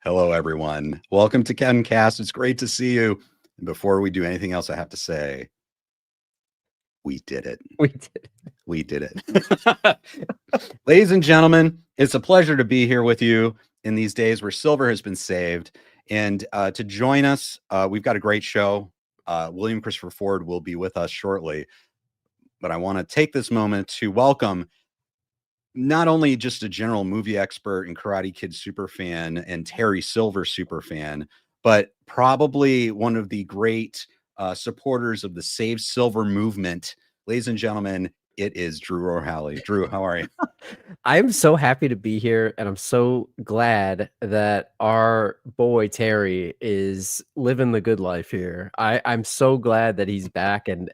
Hello, everyone. Welcome to KenCast. It's great to see you. And before we do anything else, I have to say, we did it. We did. We did it. Ladies and gentlemen, it's a pleasure to be here with you in these days where silver has been saved. And to join us, we've got a great show. William Christopher Ford will be with us shortly. But I want to take this moment to welcome not only just a general movie expert and Karate Kid superfan and Terry Silver superfan, but probably one of the great supporters of the Save Silver movement. Ladies and gentlemen, it is Drew Rohaly. Drew, how are you? I'm so happy to be here, and I'm so glad that our boy Terry is living the good life here. I'm so glad that he's back and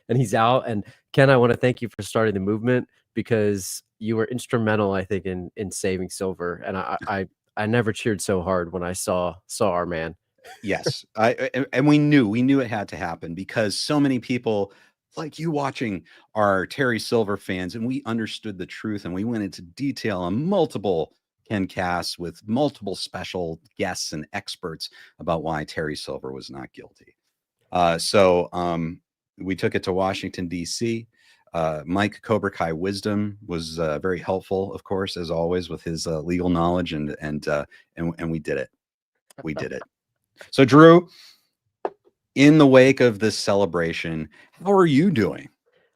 he's out. And Ken, I want to thank you for starting the movement because you were instrumental, I think, in saving silver. And I never cheered so hard when I saw our man. Yes, and we knew it had to happen because so many people like you watching are Terry Silver fans, and we understood the truth, and we went into detail on multiple KenCasts with multiple special guests and experts about why Terry Silver was not guilty. So we took it to Washington, D.C. Mike Cobra Kai Wisdom was very helpful, of course, as always, with his legal knowledge, and we did it. We did it. So, Drew, in the wake of this celebration, how are you doing?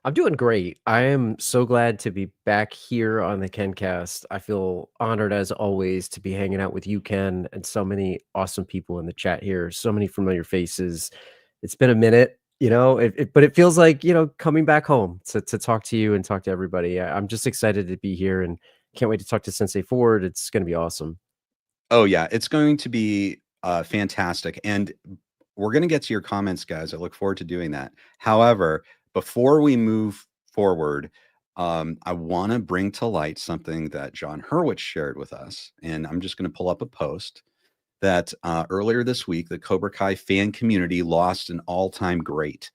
I'm doing great. I am so glad to be back here on the KenCast. I feel honored as always to be hanging out with you, Ken, and so many awesome people in the chat here. So many familiar faces. It's been a minute, but it feels like, coming back home to talk to you and talk to everybody. I'm just excited to be here and can't wait to talk to Sensei Ford. It's going to be awesome. Oh, yeah, it's going to be fantastic. And we're going to get to your comments, guys. I look forward to doing that. However, before we move forward, I want to bring to light something that John Hurwitz shared with us. And I'm just going to pull up a post that earlier this week, the Cobra Kai fan community lost an all-time great.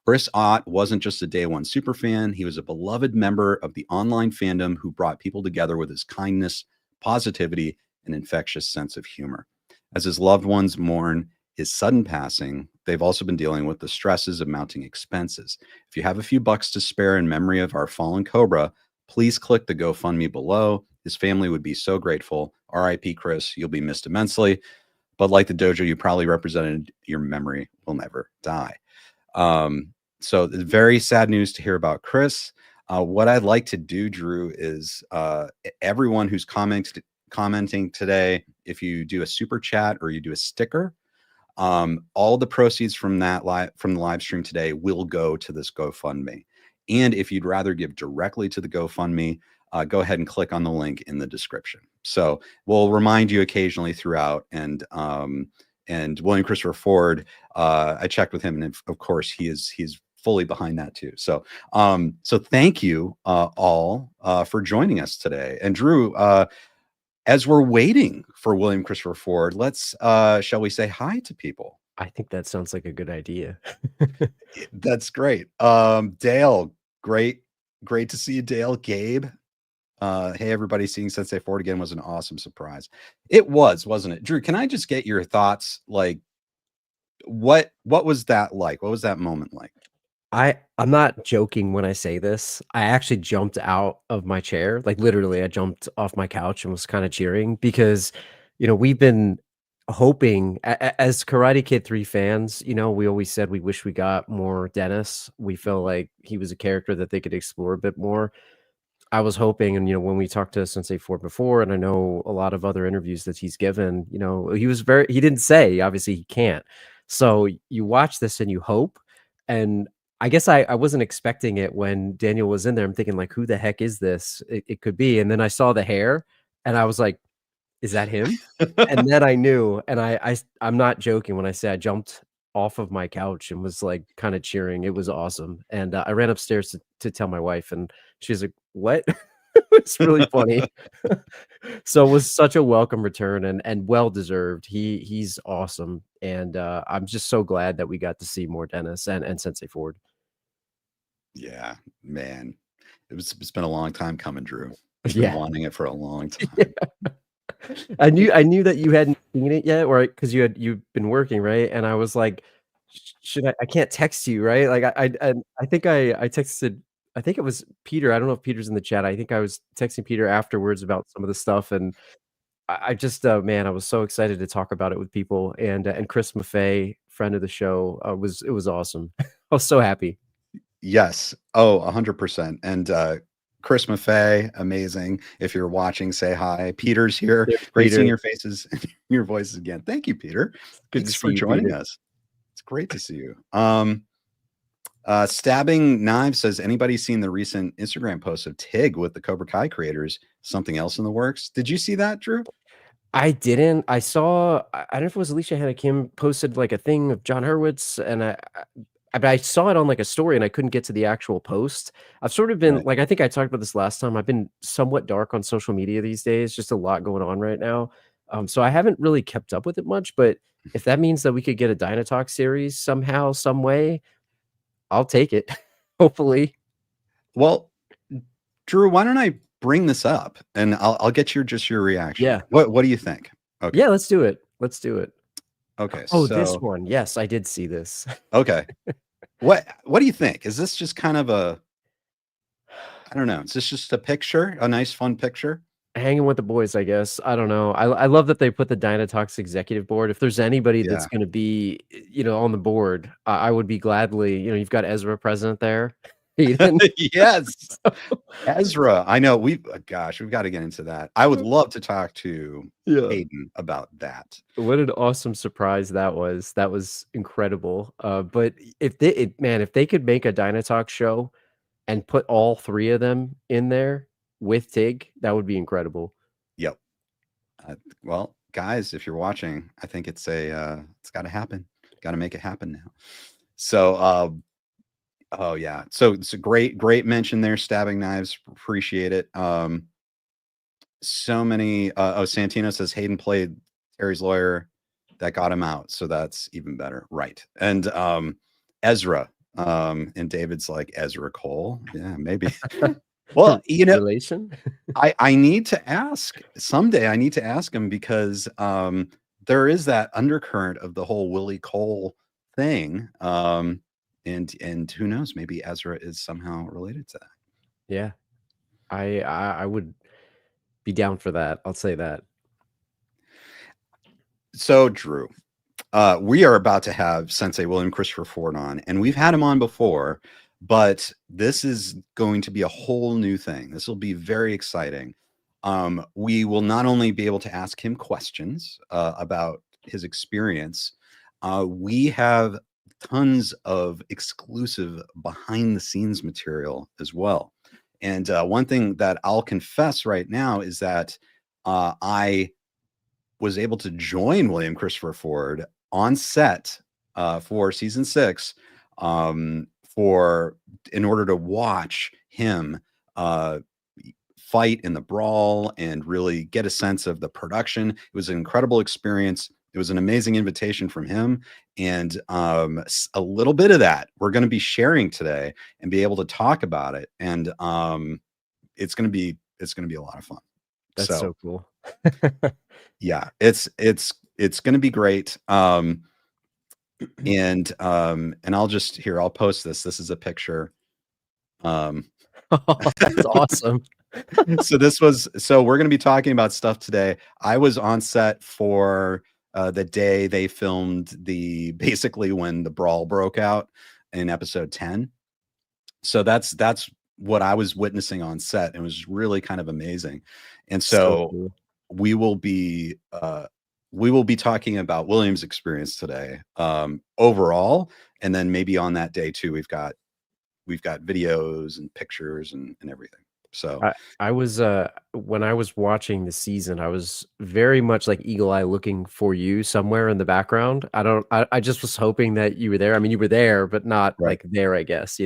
Chris Ott wasn't just a day one superfan. He was a beloved member of the online fandom who brought people together with his kindness, positivity, and infectious sense of humor. As his loved ones mourn his sudden passing, they've also been dealing with the stresses of mounting expenses. If you have a few bucks to spare in memory of our fallen Cobra, please click the GoFundMe below. His family would be so grateful. R.I.P. Chris, you'll be missed immensely. But like the dojo you probably represented, your memory will never die. So very sad news to hear about Chris. What I'd like to do, Drew, is everyone who's commenting today, if you do a super chat or you do a sticker, all the proceeds from the live stream today will go to this GoFundMe. And if you'd rather give directly to the GoFundMe, go ahead and click on the link in the description. So we'll remind you occasionally throughout. And William Christopher Ford, I checked with him, and of course he's fully behind that too. So so thank you all for joining us today. And Drew, as we're waiting for William Christopher Ford, let's shall we say hi to people? I think that sounds like a good idea. That's great. Dale, great to see you, Dale. Gabe, hey everybody, seeing Sensei Ford again was an awesome surprise. It was, wasn't it? Drew, can I just get your thoughts? Like, what was that like? What was that moment like? I'm not joking when I say this. I actually jumped out of my chair. Like literally, I jumped off my couch and was kind of cheering because, we've been hoping as Karate Kid 3 fans, we always said we wish we got more Dennis. We felt like he was a character that they could explore a bit more. I was hoping, and when we talked to Sensei Ford before, and I know a lot of other interviews that he's given, he didn't say, obviously he can't. So you watch this and you hope. And I guess I wasn't expecting it when Daniel was in there. I'm thinking like, who the heck is this? It could be. And then I saw the hair and I was like, is that him? And then I knew, and I'm not joking when I say I jumped off of my couch and was like kind of cheering. It was awesome. And I ran upstairs to tell my wife, and she's like, what? It's really funny. So it was such a welcome return and well deserved. He's awesome. And I'm just so glad that we got to see more Dennis and Sensei Ford. Yeah, man. It's been a long time coming, Drew. I've been wanting it for a long time. Yeah. I knew that you hadn't seen it yet, or because you've been working, right? And I was like, should I can't text you, right? Like I think I texted, I think it was Peter. I don't know if Peter's in the chat. I think I was texting Peter afterwards about some of the stuff, and I just man, I was so excited to talk about it with people, and Chris Maffei, friend of the show, it was awesome. I was so happy. Yes. Oh, 100%. And Chris Maffei, amazing. If you're watching, say hi. Peter's here. There's Great seeing Peter. your faces and your voices again. Thank you, Peter. Good to Thanks for see you, joining Peter. us. It's great to see you. Stabbing Knives says, anybody seen the recent Instagram post of Tig with the Cobra Kai creators? Something else in the works? Did you see that, Drew? I didn't. I saw. I don't know if it was Alicia Hannah Kim posted like a thing of John Hurwitz, and but I saw it on like a story, and I couldn't get to the actual post. I've sort of been Right. like, I think I talked about this last time. I've been somewhat dark on social media these days. Just a lot going on right now. So I haven't really kept up with it much. But if that means that we could get a Dynatalk series somehow, some way, I'll take it. Hopefully. Well, Drew, why don't I bring this up and I'll get your reaction. Yeah. What do you think? Okay. Yeah. Let's do it. Let's do it. Okay. Oh, this So one. Yes, I did see this. okay. What do you think? Is this just kind of a, I don't know. Is this just a picture, a nice fun picture? Hanging with the boys, I guess. I don't know. I love that they put the Dynatox executive board. If there's anybody that's Yeah. gonna be, on the board, I would be gladly, you've got Ezra present there. Hayden. Yes. So Ezra. I know gosh, we've got to get into that. I would love to talk to yeah. Hayden about that. What an awesome surprise that was. That was incredible. But if they could make a Dynatox show and put all 3 of them in there with Tig, that would be incredible. Yep. Well, guys, if you're watching, I think it's it's got to happen. Got to make it happen now. So, oh yeah. So it's a great mention there. Stabbing Knives. Appreciate it. So many. Santino says Hayden played Terry's lawyer. That got him out. So that's even better. Right. And Ezra. And David's like Ezra Cole. Yeah, maybe. Well, Relation? I need to ask someday. I need to ask him because there is that undercurrent of the whole Willie Cole thing. And who knows? Maybe Ezra is somehow related to that. Yeah. I would be down for that. I'll say that. So, Drew, we are about to have Sensei William Christopher Ford on, and we've had him on before, but this is going to be a whole new thing. This will be very exciting. We will not only be able to ask him questions about his experience, we have tons of exclusive behind the scenes material as well. And one thing that I'll confess right now is that I was able to join William Christopher Ford on set for season 6 in order to watch him fight in the brawl and really get a sense of the production. It was an incredible experience. It was an amazing invitation from him, and a little bit of that we're going to be sharing today and be able to talk about it. And it's going to be a lot of fun. That's so cool. Yeah, it's going to be great. And I'll post this. This is a picture. Oh, that's awesome. So we're going to be talking about stuff today. I was on set for the day they filmed basically when the brawl broke out in episode 10. So that's what I was witnessing on set. It was really kind of amazing. And so cool. we will be talking about William's experience today overall, and then maybe on that day too we've got videos and pictures and everything. So I was when I was watching the season, I was very much like eagle eye looking for you somewhere in the background. I just was hoping that you were there. I mean, you were there, but not right. like there, I guess,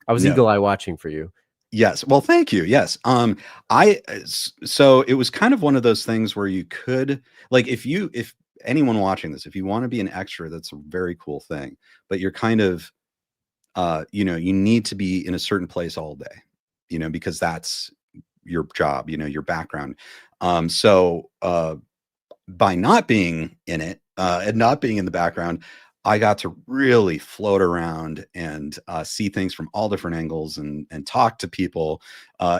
I was No. eagle eye watching for you. Yes. Well, thank you. Yes. So it was kind of one of those things where you could, like, if anyone watching this, if you want to be an extra, that's a very cool thing, but you're kind of, you need to be in a certain place all day, because that's your job, your background. So by not being in it and not being in the background, I got to really float around and see things from all different angles and talk to people,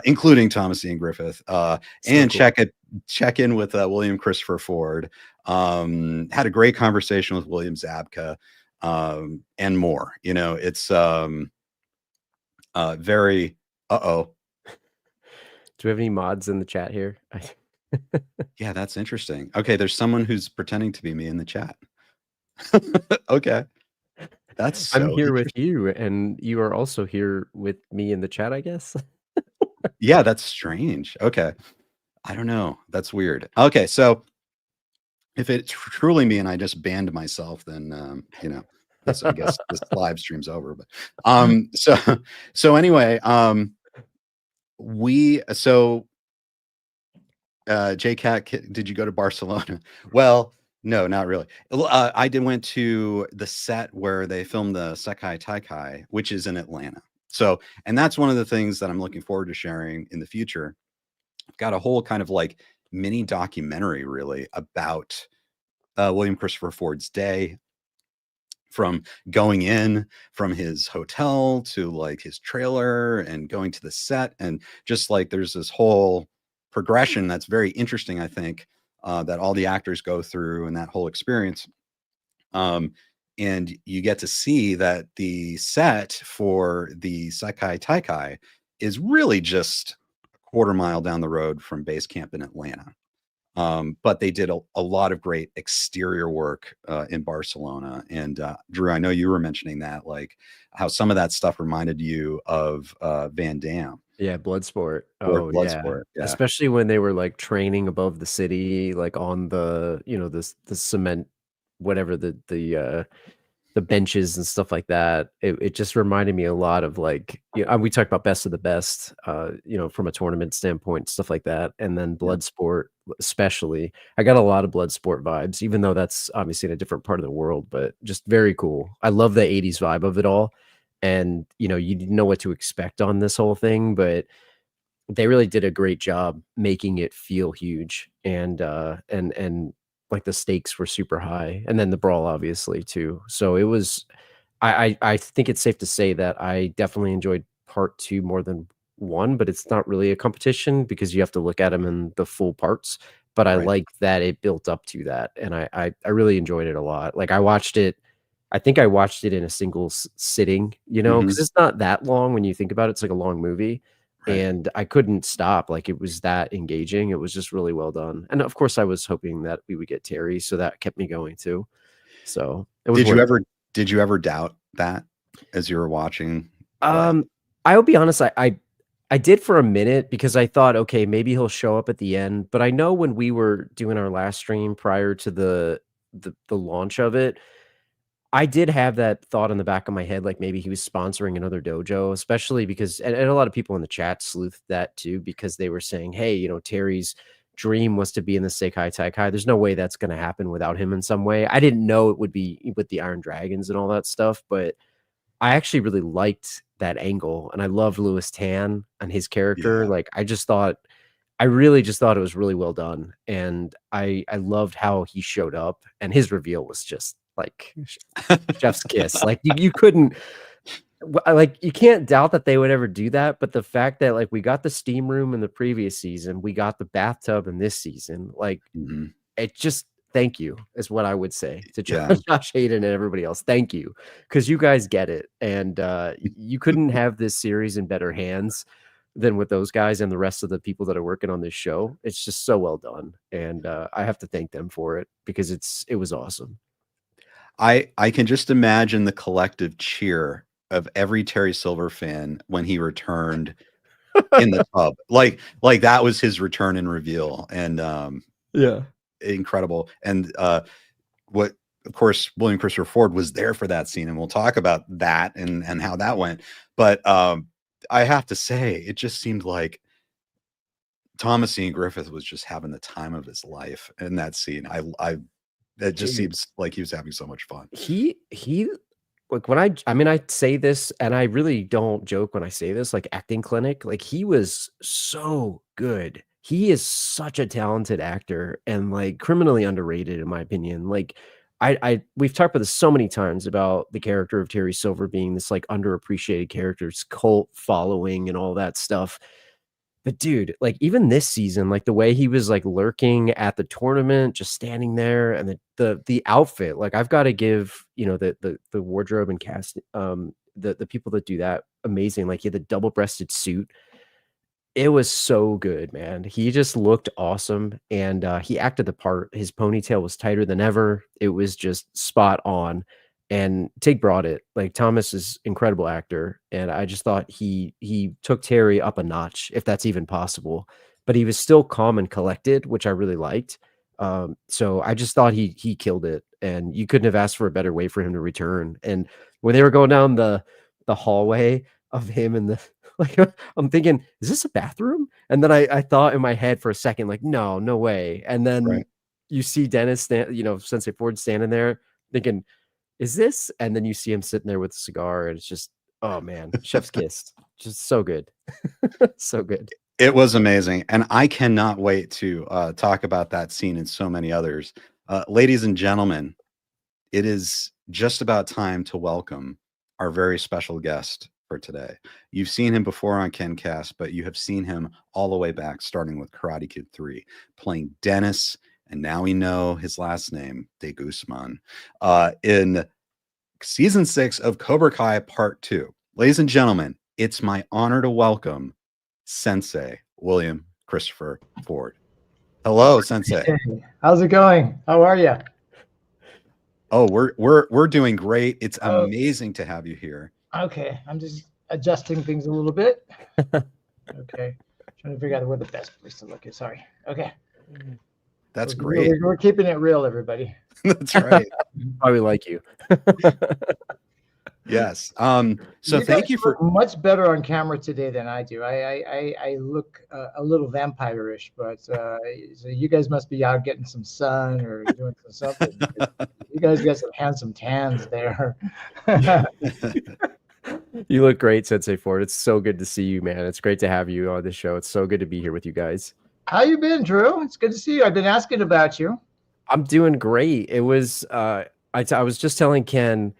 including Thomas Ian Griffith, So and cool. check in with William Christopher Ford. Had a great conversation with William Zabka, and more. You know, it's very. Uh-oh. Do we have any mods in the chat here? Yeah, that's interesting. Okay, there's someone who's pretending to be me in the chat. Okay, that's I'm so here with interesting. you, and you are also here with me in the chat, I guess. Yeah, that's strange. Okay. I don't know. That's weird. Okay, so if it's truly me and I just banned myself, then that's, I guess, this live stream's over. But so so anyway, we so JCat, did you go to Barcelona? Well, no, not really. I did went to the set where they filmed the Sekai Taikai, which is in Atlanta. So, and that's one of the things that I'm looking forward to sharing in the future. I've got a whole kind of like mini documentary really about William Christopher Ford's day, from going in from his hotel to like his trailer and going to the set. And just like there's this whole progression that's very interesting, I think, that all the actors go through and that whole experience. Um, and you get to see that the set for the Sekai Taikai is really just a quarter mile down the road from base camp in Atlanta. But they did a lot of great exterior work in Barcelona. And Drew, I know you were mentioning that, like how some of that stuff reminded you of Van Damme Yeah, Bloodsport. or Oh, yeah. Bloodsport. Yeah, Especially when they were, like, training above the city, like, on the, the cement, whatever the benches and stuff like that. It just reminded me a lot of, like, we talked about best of the best, from a tournament standpoint, stuff like that, and then yeah, Bloodsport especially. I got a lot of Bloodsport vibes, even though that's obviously in a different part of the world, but just very cool. I love the '80s vibe of it all, and, you didn't know what to expect on this whole thing, but they really did a great job making it feel huge, and like the stakes were super high, and then the brawl obviously too. So it was I think it's safe to say that I definitely enjoyed part 2 more than 1, but it's not really a competition because you have to look at them in the full parts, but I right. like that it built up to that, and I really enjoyed it a lot. Like, I think I watched it in a single sitting, Hmm. because it's not that long when you think about it. It's like a long movie, Right. and I couldn't stop. Like, it was that engaging. It was just really well done, and of course, I was hoping that we would get Terry, so that kept me going too. So, it was Did you worth it. ever did you ever doubt that as you were watching? Like, Um, I'll be honest, I did for a minute because I thought, "Okay, maybe he'll show up at the end," but I know when we were doing our last stream prior to the launch of it, I did have that thought in the back of my head, like, maybe he was sponsoring another dojo, especially because and a lot of people in the chat sleuthed that too because they were saying, "Hey, Terry's dream was to be in the Sekai Taikai. There's no way that's gonna happen without him in some way." I didn't know it would be with the Iron Dragons and all that stuff, but I actually really liked that angle, and I loved Louis Tan and his character. yeah. Like, I really just thought it was really well done, and I loved how he showed up, and his reveal was just, like, chef's kiss. Like, you couldn't like, you can't doubt that they would ever do that, but the fact that, like, we got the steam room in the previous season, we got the bathtub in this season, like, Hmm. it just thank you is what I would say to Yeah. Josh Hayden and everybody else. Thank you, because you guys get it, and, you couldn't have this series in better hands than with those guys and the rest of the people that are working on this show. It's just so well done, and, I have to thank them for it because it was awesome. I can just imagine the collective cheer of every Terry Silver fan when he returned in the tub. Like that was his return and reveal, and Yeah. incredible. And what of course William Christopher Ford was there for that scene, and we'll talk about that and how that went. But I have to say, it just seemed like Thomas Ian Griffith was just having the time of his life in that scene. I It just Dude, seems like he was having so much fun. he like, when I mean, I say this, and I really don't joke when I say this, like, acting clinic, like, he was so good he is such a talented actor and like criminally underrated in my opinion. Like we've talked about this so many times about the character of Terry Silver being this like underappreciated character, it's cult following and all that stuff. But dude, like even this season, like the way he was like lurking at the tournament, just standing there, and the outfit, like I've got to give, you know, the wardrobe and cast, the people that do that amazing. Like he had the double-breasted suit. It was so good, man. He just looked awesome, and, he acted the part. His ponytail was tighter than ever. It was just spot on, and Tig brought it. Like, Thomas is incredible actor, and I just thought he took Terry up a notch, if that's even possible, but he was still calm and collected, which I really liked. So I just thought he killed it, and you couldn't have asked for a better way for him to return, and when they were going down the hallway of him and the like, I'm thinking, "Is this a bathroom?" And then I thought in my head for a second, like, "No, no way." And then Right. you see Dennis Sensei Ford standing there thinking, "Is this?" And then you see him sitting there with a cigar, and it's just, oh man, chef's kiss. Just so good. So good. It was amazing, and I cannot wait to talk about that scene and so many others. Ladies and gentlemen, it is just about time to welcome our very special guest for today. You've seen him before on KenCast, but you have seen him all the way back, starting with Karate Kid 3, playing Dennis, and now we know his last name, De Guzman, in season 6 of Cobra Kai Part 2. Ladies and gentlemen, it's my honor to welcome Sensei William Christopher Ford. Hello, Sensei. Hey, how's it going? How are you? Oh, we're doing great. It's Oh, amazing to have you here. okay. I'm just adjusting things a little bit. Okay. Trying to figure out where the best place to look is. Sorry. Okay. That's We're, great. we're keeping it real, everybody. That's right. Probably like you. Yes. So You thank guys you for look much better on camera today than I do. I look a little vampire-ish, but so you guys must be out getting some sun or doing something. You guys got some handsome tans there. You look great, Sensei Ford. It's so good to see you, man. It's great to have you on the show. It's so good to be here with you guys. How you been, Drew? It's good to see you. I've been asking about you. I'm doing great. It was I was just telling Ken,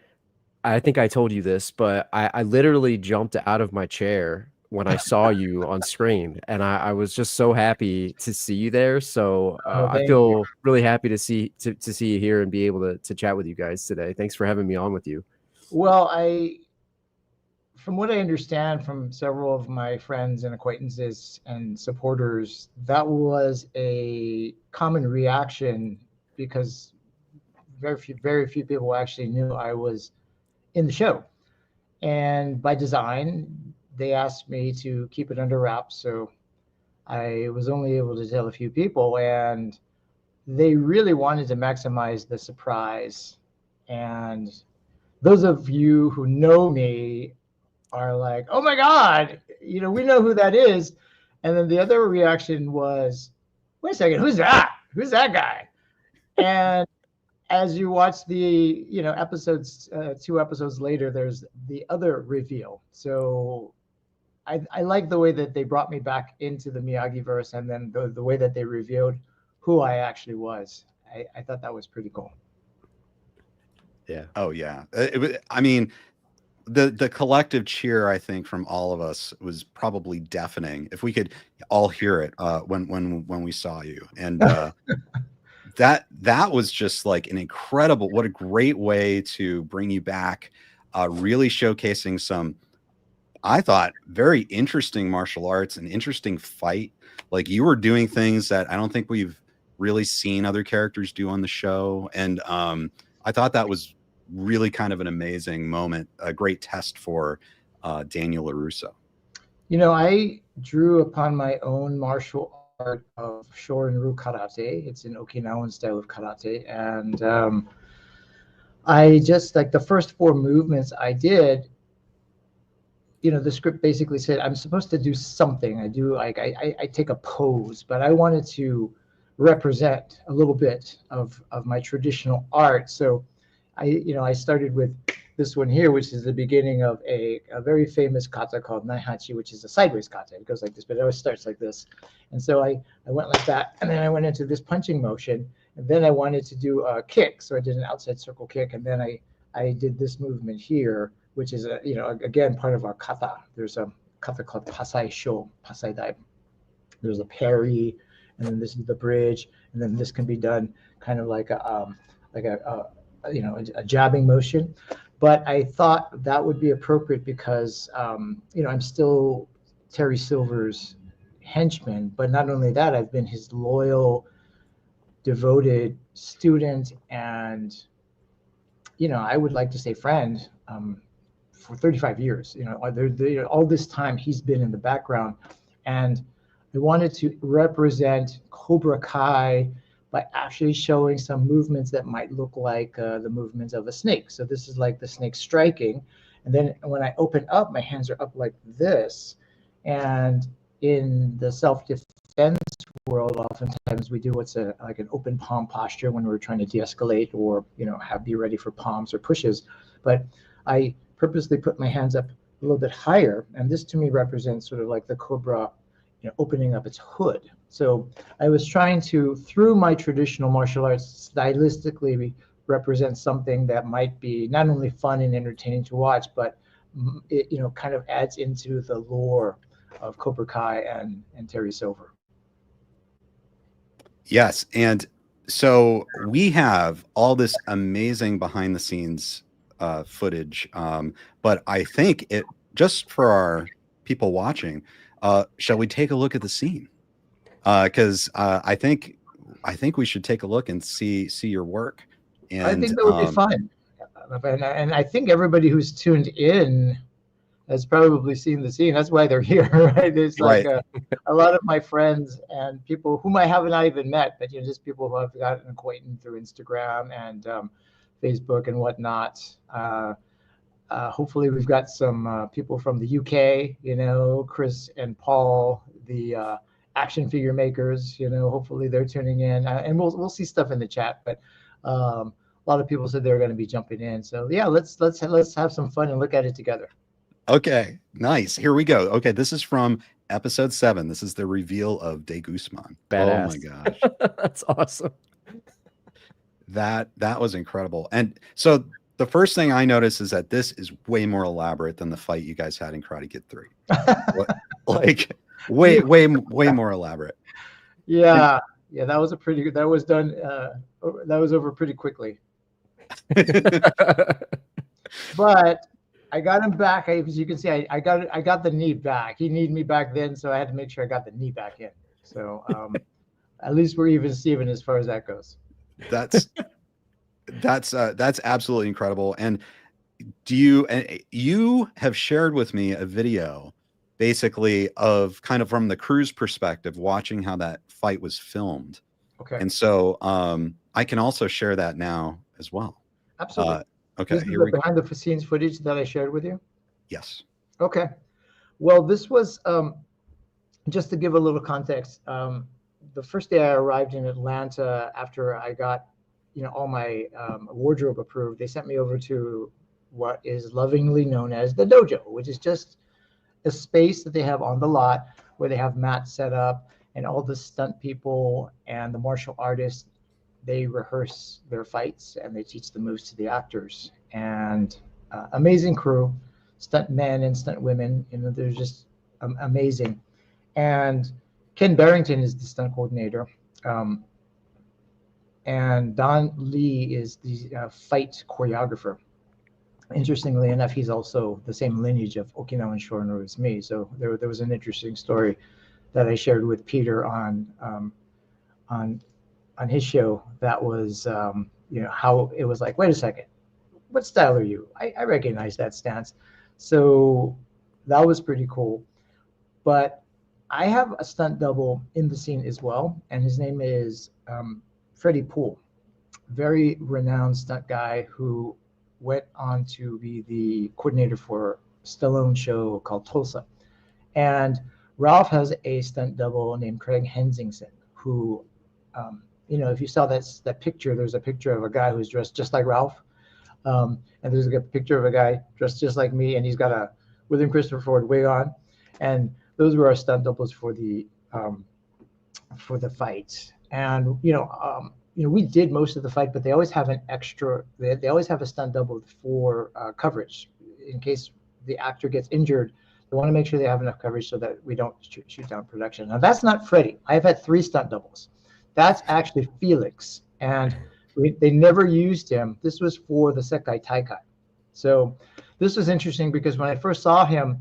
I think I told you this, but I literally jumped out of my chair when I saw you on screen, and I was just so happy to see you there. So Oh, I thank you. feel really happy to see you here and be able to chat with you guys today. Thanks for having me on with you. Well, from what I understand from several of my friends and acquaintances and supporters, that was a common reaction because very few people actually knew I was in the show. And by design, they asked me to keep it under wraps. So I was only able to tell a few people, and they really wanted to maximize the surprise. And those of you who know me are like, oh my God, we know who that is. And then the other reaction was, wait a second, who's that? Who's that guy? And as you watch the, episodes, 2 episodes later, there's the other reveal. So I like the way that they brought me back into the Miyagi verse, and then the way that they revealed who I actually was. I thought that was pretty cool. Yeah. Oh yeah. I mean, the collective cheer, I think, from all of us was probably deafening. If we could all hear it when we saw you. And that was just like an incredible, what a great way to bring you back, really showcasing some, I thought, very interesting martial arts, an interesting fight. Like you were doing things that I don't think we've really seen other characters do on the show. And I thought that was really kind of an amazing moment, a great test for Daniel LaRusso. I drew upon my own martial art of Shorin-ryu karate. It's an Okinawan style of karate. And I just, like, the first 4 movements I did, the script basically said I'm supposed to do something. I take a pose, but I wanted to represent a little bit of my traditional art. So I started with this one here, which is the beginning of a very famous kata called Naihachi, which is a sideways kata. It goes like this, but it always starts like this. And so I went like that, and then I went into this punching motion, and then I wanted to do a kick. So I did an outside circle kick, and then I did this movement here, which is, again, part of our kata. There's a kata called Pasai Sho, Pasai Dai. There's a parry, and then this is the bridge, and then this can be done kind of like a jabbing motion. But I thought that would be appropriate because I'm still Terry Silver's henchman, but not only that, I've been his loyal, devoted student, and I would like to say friend for 35 years. All this time he's been in the background, and I wanted to represent Cobra Kai by actually showing some movements that might look like the movements of a snake. So this is like the snake striking. And then when I open up, my hands are up like this. And in the self-defense world, oftentimes we do what's like an open palm posture when we're trying to de-escalate or, be ready for palms or pushes. But I purposely put my hands up a little bit higher. And this to me represents sort of like the cobra, opening up its hood. So I was trying to, through my traditional martial arts, stylistically represent something that might be not only fun and entertaining to watch, but it, kind of adds into the lore of Cobra Kai and Terry Silver. Yes, and so we have all this amazing behind the scenes footage, but I think it, just for our people watching, shall we take a look at the scene? Because I think we should take a look and see your work. And I think that would be fun. And I think everybody who's tuned in has probably seen the scene. That's why they're here, right? There's like Right. a lot of my friends and people whom I have not even met, but just people who I've got an acquaintance through Instagram and Facebook and whatnot. Hopefully we've got some people from the UK, Chris and Paul, the action figure makers, hopefully they're tuning in, and we'll see stuff in the chat. But a lot of people said they're going to be jumping in. So yeah, let's have some fun and look at it together. Okay, nice. Here we go. Okay, this is from episode 7. This is the reveal of De Guzman. Badass. Oh my gosh. That's awesome. That was incredible. And so the first thing I noticed is that this is way more elaborate than the fight you guys had in Karate Kid 3. Like way more elaborate. Yeah, that was over pretty quickly. But I got him back. As you can see, I got the knee back. He needed me back then, so I had to make sure I got the knee back in. So at least we're even Steven as far as that goes. That's absolutely incredible. And you have shared with me a video basically of kind of from the crew's perspective, watching how that fight was filmed. Okay. And so I can also share that now as well. Absolutely. Okay. This is the behind the scenes footage that I shared with you? Yes. Okay. Well, this was, just to give a little context, the first day I arrived in Atlanta after I got, all my wardrobe approved, they sent me over to what is lovingly known as the dojo, which is just a space that they have on the lot where they have mats set up, and all the stunt people and the martial artists, they rehearse their fights and they teach the moves to the actors. And amazing crew, stunt men and stunt women, they're just amazing. And Ken Barrington is the stunt coordinator. And Don Lee is the fight choreographer. Interestingly enough, he's also the same lineage of Okinawan Shorin as me. So there was an interesting story that I shared with Peter on his show. That was, how it was like, wait a second, what style are you? I recognize that stance. So that was pretty cool. But I have a stunt double in the scene as well, and his name is Freddie Poole, very renowned stunt guy who went on to be the coordinator for Stallone show called Tulsa. And Ralph has a stunt double named Craig Hensingson, who, if you saw that picture, there's a picture of a guy who's dressed just like Ralph. And there's a picture of a guy dressed just like me, and he's got a William Christopher Ford wig on, and those were our stunt doubles for the fight. And we did most of the fight, but they always have an extra. They always have a stunt double for coverage in case the actor gets injured. They want to make sure they have enough coverage so that we don't shoot down production. Now that's not Freddie. I've had 3 stunt doubles. That's actually Felix, and they never used him. This was for the Sekai Taikai. So this was interesting because when I first saw him,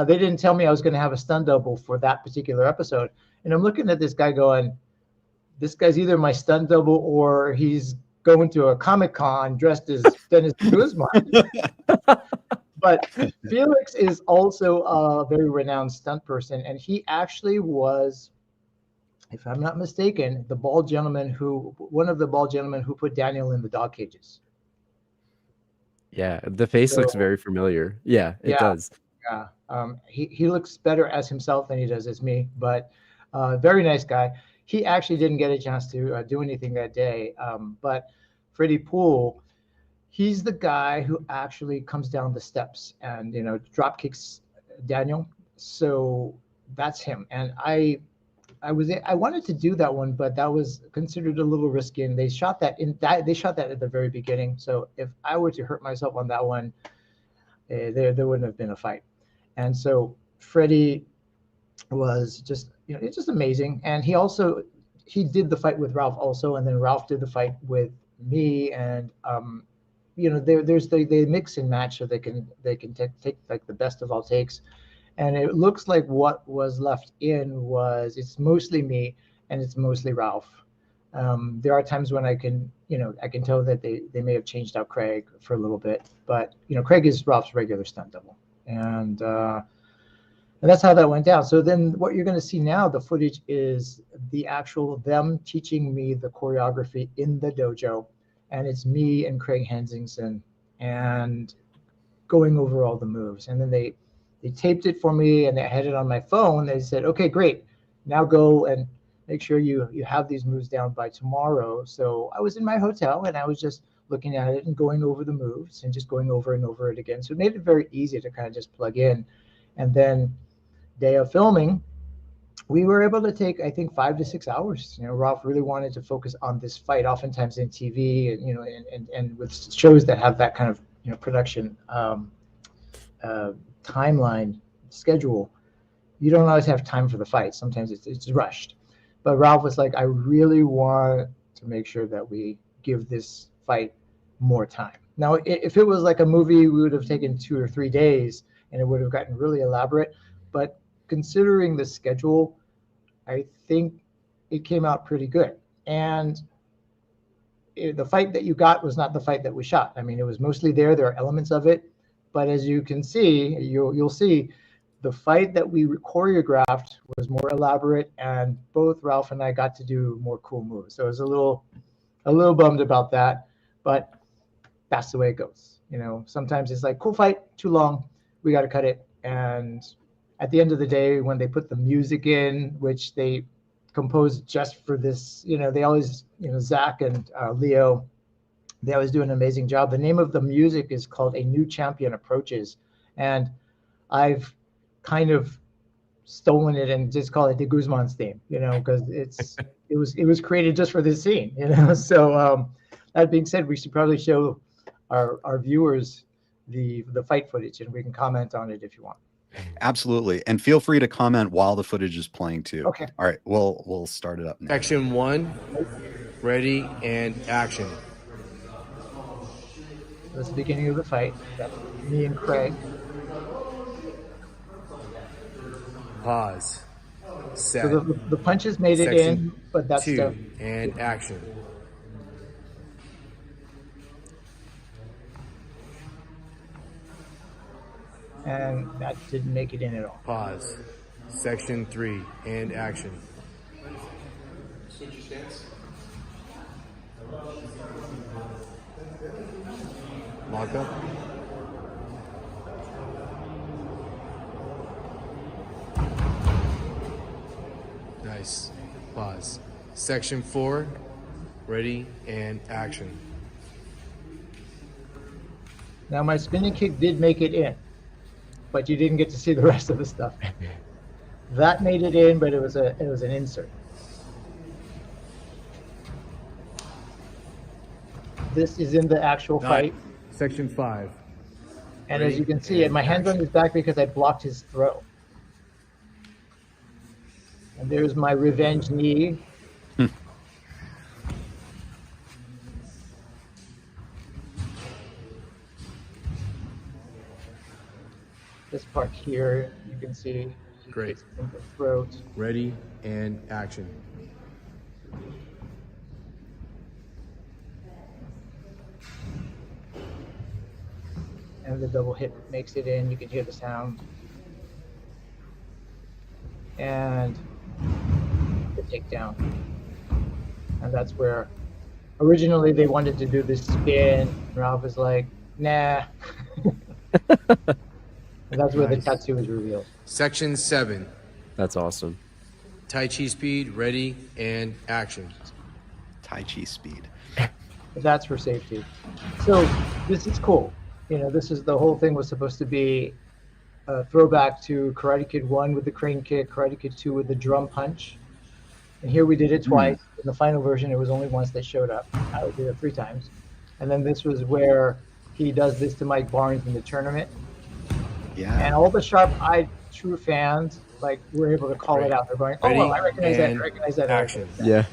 they didn't tell me I was going to have a stunt double for that particular episode. And I'm looking at this guy going, this guy's either my stunt double or he's going to a Comic-Con dressed as Dennis Guzman. But Felix is also a very renowned stunt person, and he actually was, if I'm not mistaken, one of the bald gentlemen who put Daniel in the dog cages. Yeah, the face looks very familiar. Yeah, it does. Yeah, he looks better as himself than he does as me, but very nice guy. He actually didn't get a chance to do anything that day, but Freddie Poole, he's the guy who actually comes down the steps and drop kicks Daniel. So that's him. And I wanted to do that one, but that was considered a little risky. And they shot that at the very beginning. So if I were to hurt myself on that one, there wouldn't have been a fight. And so Freddie was just it's just amazing. And he did the fight with Ralph also, and then Ralph did the fight with me. And they mix and match so they can take like the best of all takes. And it looks like what was left in it's mostly me and it's mostly Ralph. There are times when I can tell that they may have changed out Craig for a little bit, but Craig is Ralph's regular stunt double. And that's how that went down. So then what you're going to see now, the footage is the actual them teaching me the choreography in the dojo. And it's me and Craig Hensingson and going over all the moves. And then they taped it for me and they had it on my phone. They said, okay, great. Now go and make sure you have these moves down by tomorrow. So I was in my hotel and I was just looking at it and going over the moves and just going over and over it again. So it made it very easy to kind of just plug in. And then day of filming, we were able to take, I think, 5 to 6 hours. Ralph really wanted to focus on this fight. Oftentimes in TV, and with shows that have that kind of production timeline schedule, you don't always have time for the fight. Sometimes it's rushed. But Ralph was like, I really want to make sure that we give this fight more time. Now, if it was like a movie, we would have taken 2 or 3 days, and it would have gotten really elaborate. But considering the schedule, I think it came out pretty good. And the fight that you got was not the fight that we shot. I mean, it was mostly there. There are elements of it. But as you can see, you'll see the fight that we choreographed was more elaborate, and both Ralph and I got to do more cool moves. So I was a little bummed about that, but that's the way it goes. Sometimes it's like, cool fight, too long, we got to cut it. And at the end of the day, when they put the music in, which they composed just for this, they always, Zach and Leo, they always do an amazing job. The name of the music is called A New Champion Approaches. And I've kind of stolen it and just call it the Guzman's theme, because it was created just for this scene, So that being said, we should probably show our viewers the fight footage, and we can comment on it if you want. Absolutely. And feel free to comment while the footage is playing too. Okay. All right. We'll start it up now. Section 1, ready and action. That's the beginning of the fight. That's me and Craig. Pause. Set. So the punches made it in, but that's 2 and action. And that didn't make it in at all. Pause. Section 3 and action. Switch your stance. Lock up. Nice. Pause. Section 4, ready and action. Now my spinning kick did make it in, but you didn't get to see the rest of the stuff. That made it in, but it was an insert. This is in the actual fight. Section 5. And as you can see, my hand's on his back because I blocked his throw. And there's my revenge knee. This part here, you can see. Great. In the throat. Ready and action. And the double hit makes it in. You can hear the sound. And the takedown. And that's where originally they wanted to do this spin. Ralph was like, nah. And that's where the tattoo is revealed. Section 7. That's awesome. Tai Chi speed, ready and action. Tai Chi speed. That's for safety. So this is cool. You know, this is the whole thing was supposed to be a throwback to Karate Kid 1 with the crane kick, Karate Kid 2 with the drum punch. And here we did it twice. In the final version, it was only once they showed up. I did it 3 times. And then this was where he does this to Mike Barnes in the tournament. Yeah. And all the sharp-eyed true fans, like, were able to call it out. They're going, oh, well, I recognize that, I recognize that. Action. Yeah.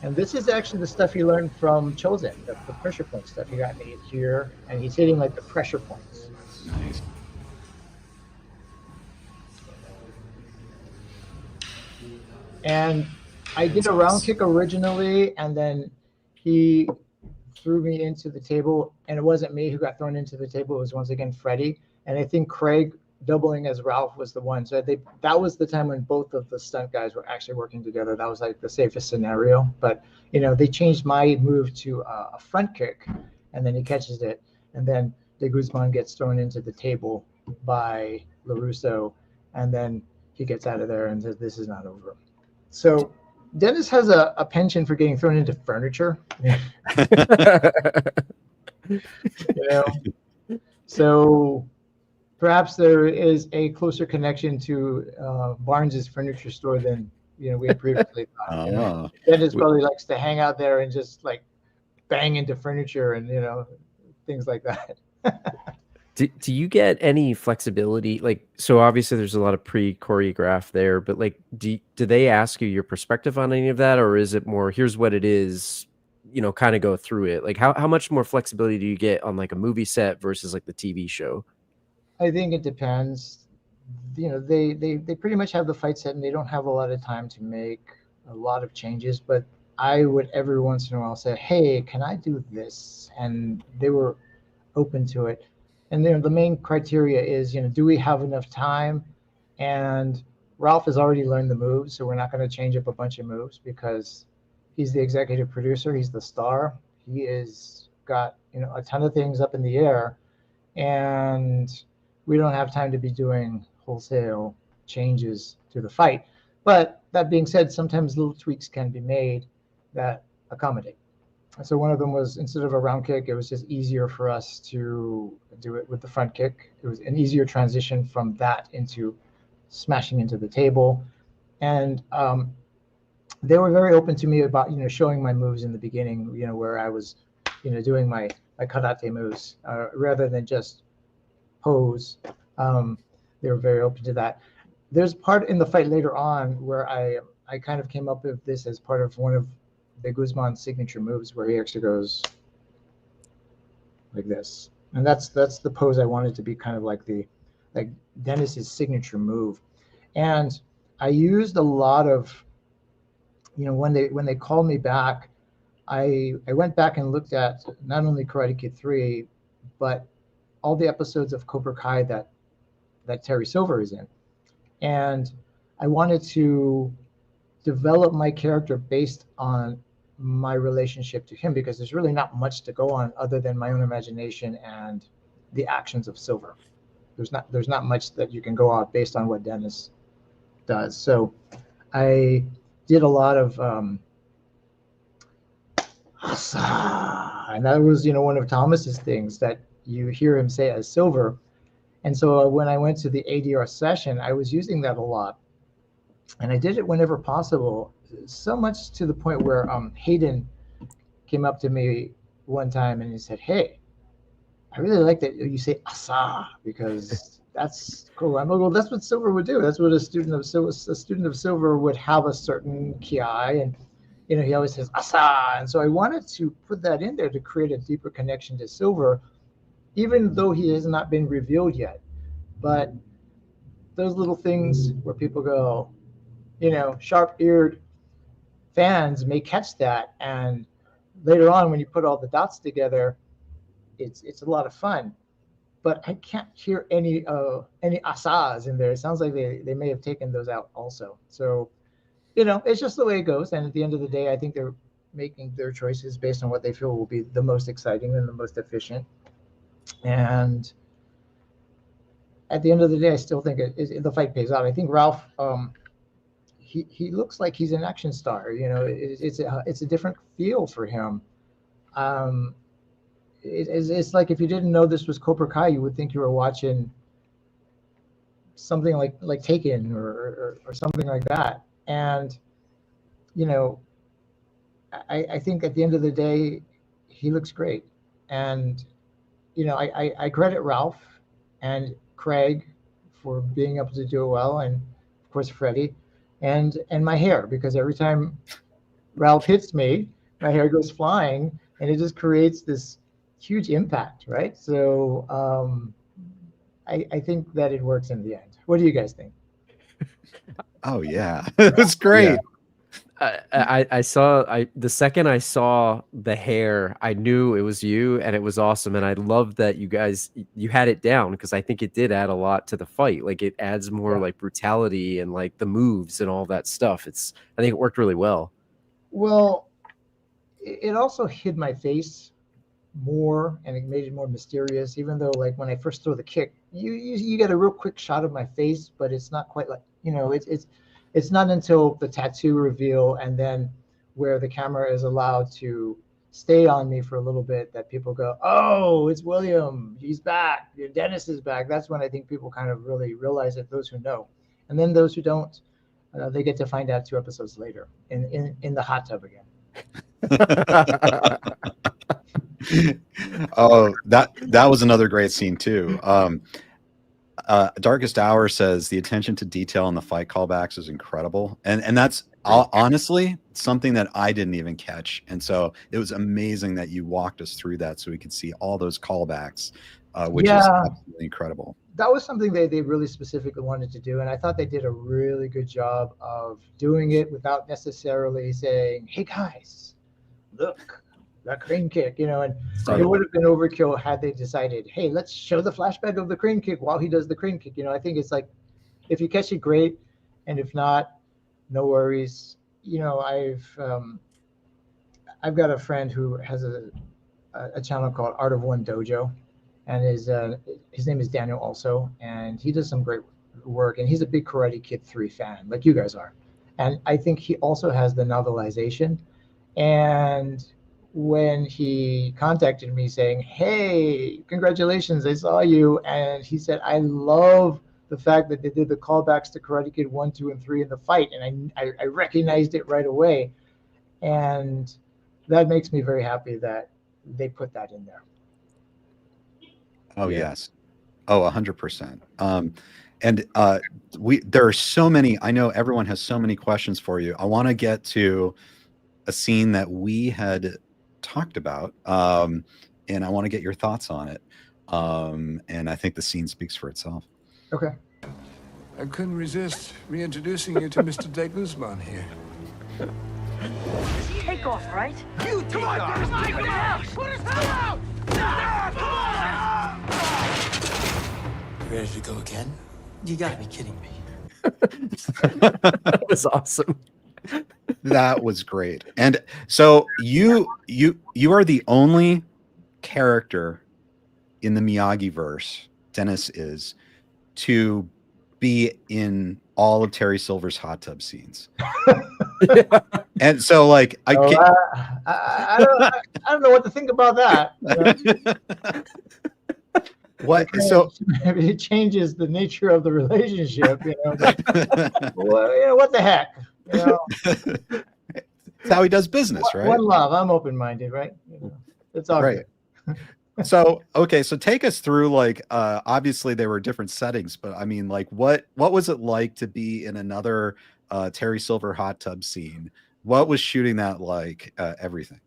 And this is actually the stuff he learned from Chosen, the pressure point stuff. He got made here, and he's hitting, like, the pressure points. Nice. And I did a round kick originally, and then he threw me into the table, and it wasn't me who got thrown into the table. It was once again Freddie, and I think Craig doubling as Ralph was the one. So that was the time when both of the stunt guys were actually working together. That was like the safest scenario. But you know, they changed my move to a front kick, and then he catches it, and then De Guzman gets thrown into the table by LaRusso, and then he gets out of there and says, "This is not over." So Dennis has a penchant for getting thrown into furniture. You know? So perhaps there is a closer connection to Barnes's furniture store than we had previously thought. You know? Dennis probably likes to hang out there and just like bang into furniture and things like that. Do you get any flexibility? Like, so obviously there's a lot of pre-choreographed there, but like, do they ask you your perspective on any of that? Or is it more, here's what it is, kind of go through it? Like how much more flexibility do you get on like a movie set versus like the TV show? I think it depends. They pretty much have the fight set and they don't have a lot of time to make a lot of changes, but I would every once in a while say, hey, can I do this? And they were open to it. And then the main criteria is, do we have enough time? And Ralph has already learned the moves, so we're not going to change up a bunch of moves because he's the executive producer. He's the star. He is got, a ton of things up in the air, and we don't have time to be doing wholesale changes to the fight. But that being said, sometimes little tweaks can be made that accommodate. So one of them was, instead of a round kick, it was just easier for us to do it with the front kick. It was an easier transition from that into smashing into the table. And they were very open to me about, showing my moves in the beginning, where I was, doing my karate moves rather than just pose. They were very open to that. There's part in the fight later on where I kind of came up with this as part of one of the Guzman signature moves, where he actually goes like this, and that's the pose I wanted to be kind of like Dennis's signature move. And I used a lot of, when they called me back, I went back and looked at not only Karate Kid 3, but all the episodes of Cobra Kai that Terry Silver is in, and I wanted to develop my character based on my relationship to him, because there's really not much to go on other than my own imagination and the actions of Silver. There's not much that you can go out based on what Dennis does. So I did a lot of Asa. And that was, one of Thomas's things that you hear him say as Silver. And so when I went to the ADR session, I was using that a lot. And I did it whenever possible, so much to the point where Hayden came up to me one time and he said, "Hey, I really like that you say asa because that's cool." I'm like, "Well, that's what Silver would do. That's what a student of Silver would have a certain ki, and he always says asa." And so I wanted to put that in there to create a deeper connection to Silver, even though he has not been revealed yet. But those little things where people go, sharp-eared fans may catch that, and later on when you put all the dots together, it's a lot of fun. But I can't hear any asas in there. It sounds like they may have taken those out also. So it's just the way it goes. And at the end of the day, I think they're making their choices based on what they feel will be the most exciting and the most efficient. And at the end of the day, I still think the fight pays out. I think Ralph, he looks like he's an action star. It's a different feel for him. It's like if you didn't know this was Cobra Kai, you would think you were watching something like Taken or something like that. And I think at the end of the day, he looks great. And I credit Ralph and Craig for being able to do it well, and of course Freddie, and my hair, because every time Ralph hits me, my hair goes flying, and it just creates this huge impact, right? So I think that it works in the end. What do you guys think? Oh yeah, it was great. Yeah. I saw the second I saw the hair, I knew it was you, and it was awesome. And I love that you had it down, because I think it did add a lot to the fight. Like, it adds more like brutality and like the moves and all that stuff. I think it worked really well. Well, it also hid my face more, and it made it more mysterious. Even though, like, when I first throw the kick, you get a real quick shot of my face, but it's not quite like, it's not until the tattoo reveal and then where the camera is allowed to stay on me for a little bit that people go, "Oh, it's William. He's back. Dennis is back." That's when I think people kind of really realize it, those who know. And then those who don't, they get to find out 2 episodes later in the hot tub again. Oh, that was another great scene too. Darkest Hour says the attention to detail in the fight callbacks is incredible, and that's honestly something that I didn't even catch, and so it was amazing that you walked us through that so we could see all those callbacks, which is absolutely incredible. That was something they really specifically wanted to do, and I thought they did a really good job of doing it without necessarily saying, "Hey guys, look, that crane kick," and it would have been overkill had they decided, "Hey, let's show the flashback of the crane kick while he does the crane kick." I think it's like, if you catch it, great, and if not, no worries. I've got a friend who has a channel called Art of One Dojo, and his name is Daniel also, and he does some great work, and he's a big Karate Kid 3 fan, like you guys are, and I think he also has the novelization. And when he contacted me saying, "Hey, congratulations, I saw you," and he said, "I love the fact that they did the callbacks to Karate Kid 1, 2, and 3 in the fight," and I recognized it right away, and that makes me very happy that they put that in there. Oh yes, 100%. And there are so many. I know everyone has so many questions for you. I want to get to a scene that we had talked about, and I want to get your thoughts on it. And I think the scene speaks for itself. Okay. I couldn't resist reintroducing you to Mr. De Guzman here. Take off, right? You come on, get out! Put his hell out! Ready to go again? You gotta be kidding me. That was awesome. That was great. And so you are the only character in the Miyagi verse, Dennis is, to be in all of Terry Silver's hot tub scenes. And so like I So, can't, I don't know what to think about that. what so Maybe it changes the nature of the relationship. But, well, what the heck? That's how he does business, right? One love. I'm open-minded, right? It's all Right. good. So okay, so take us through like obviously there were different settings, but I mean like what was it like to be in another Terry Silver hot tub scene? What was shooting that like? Everything.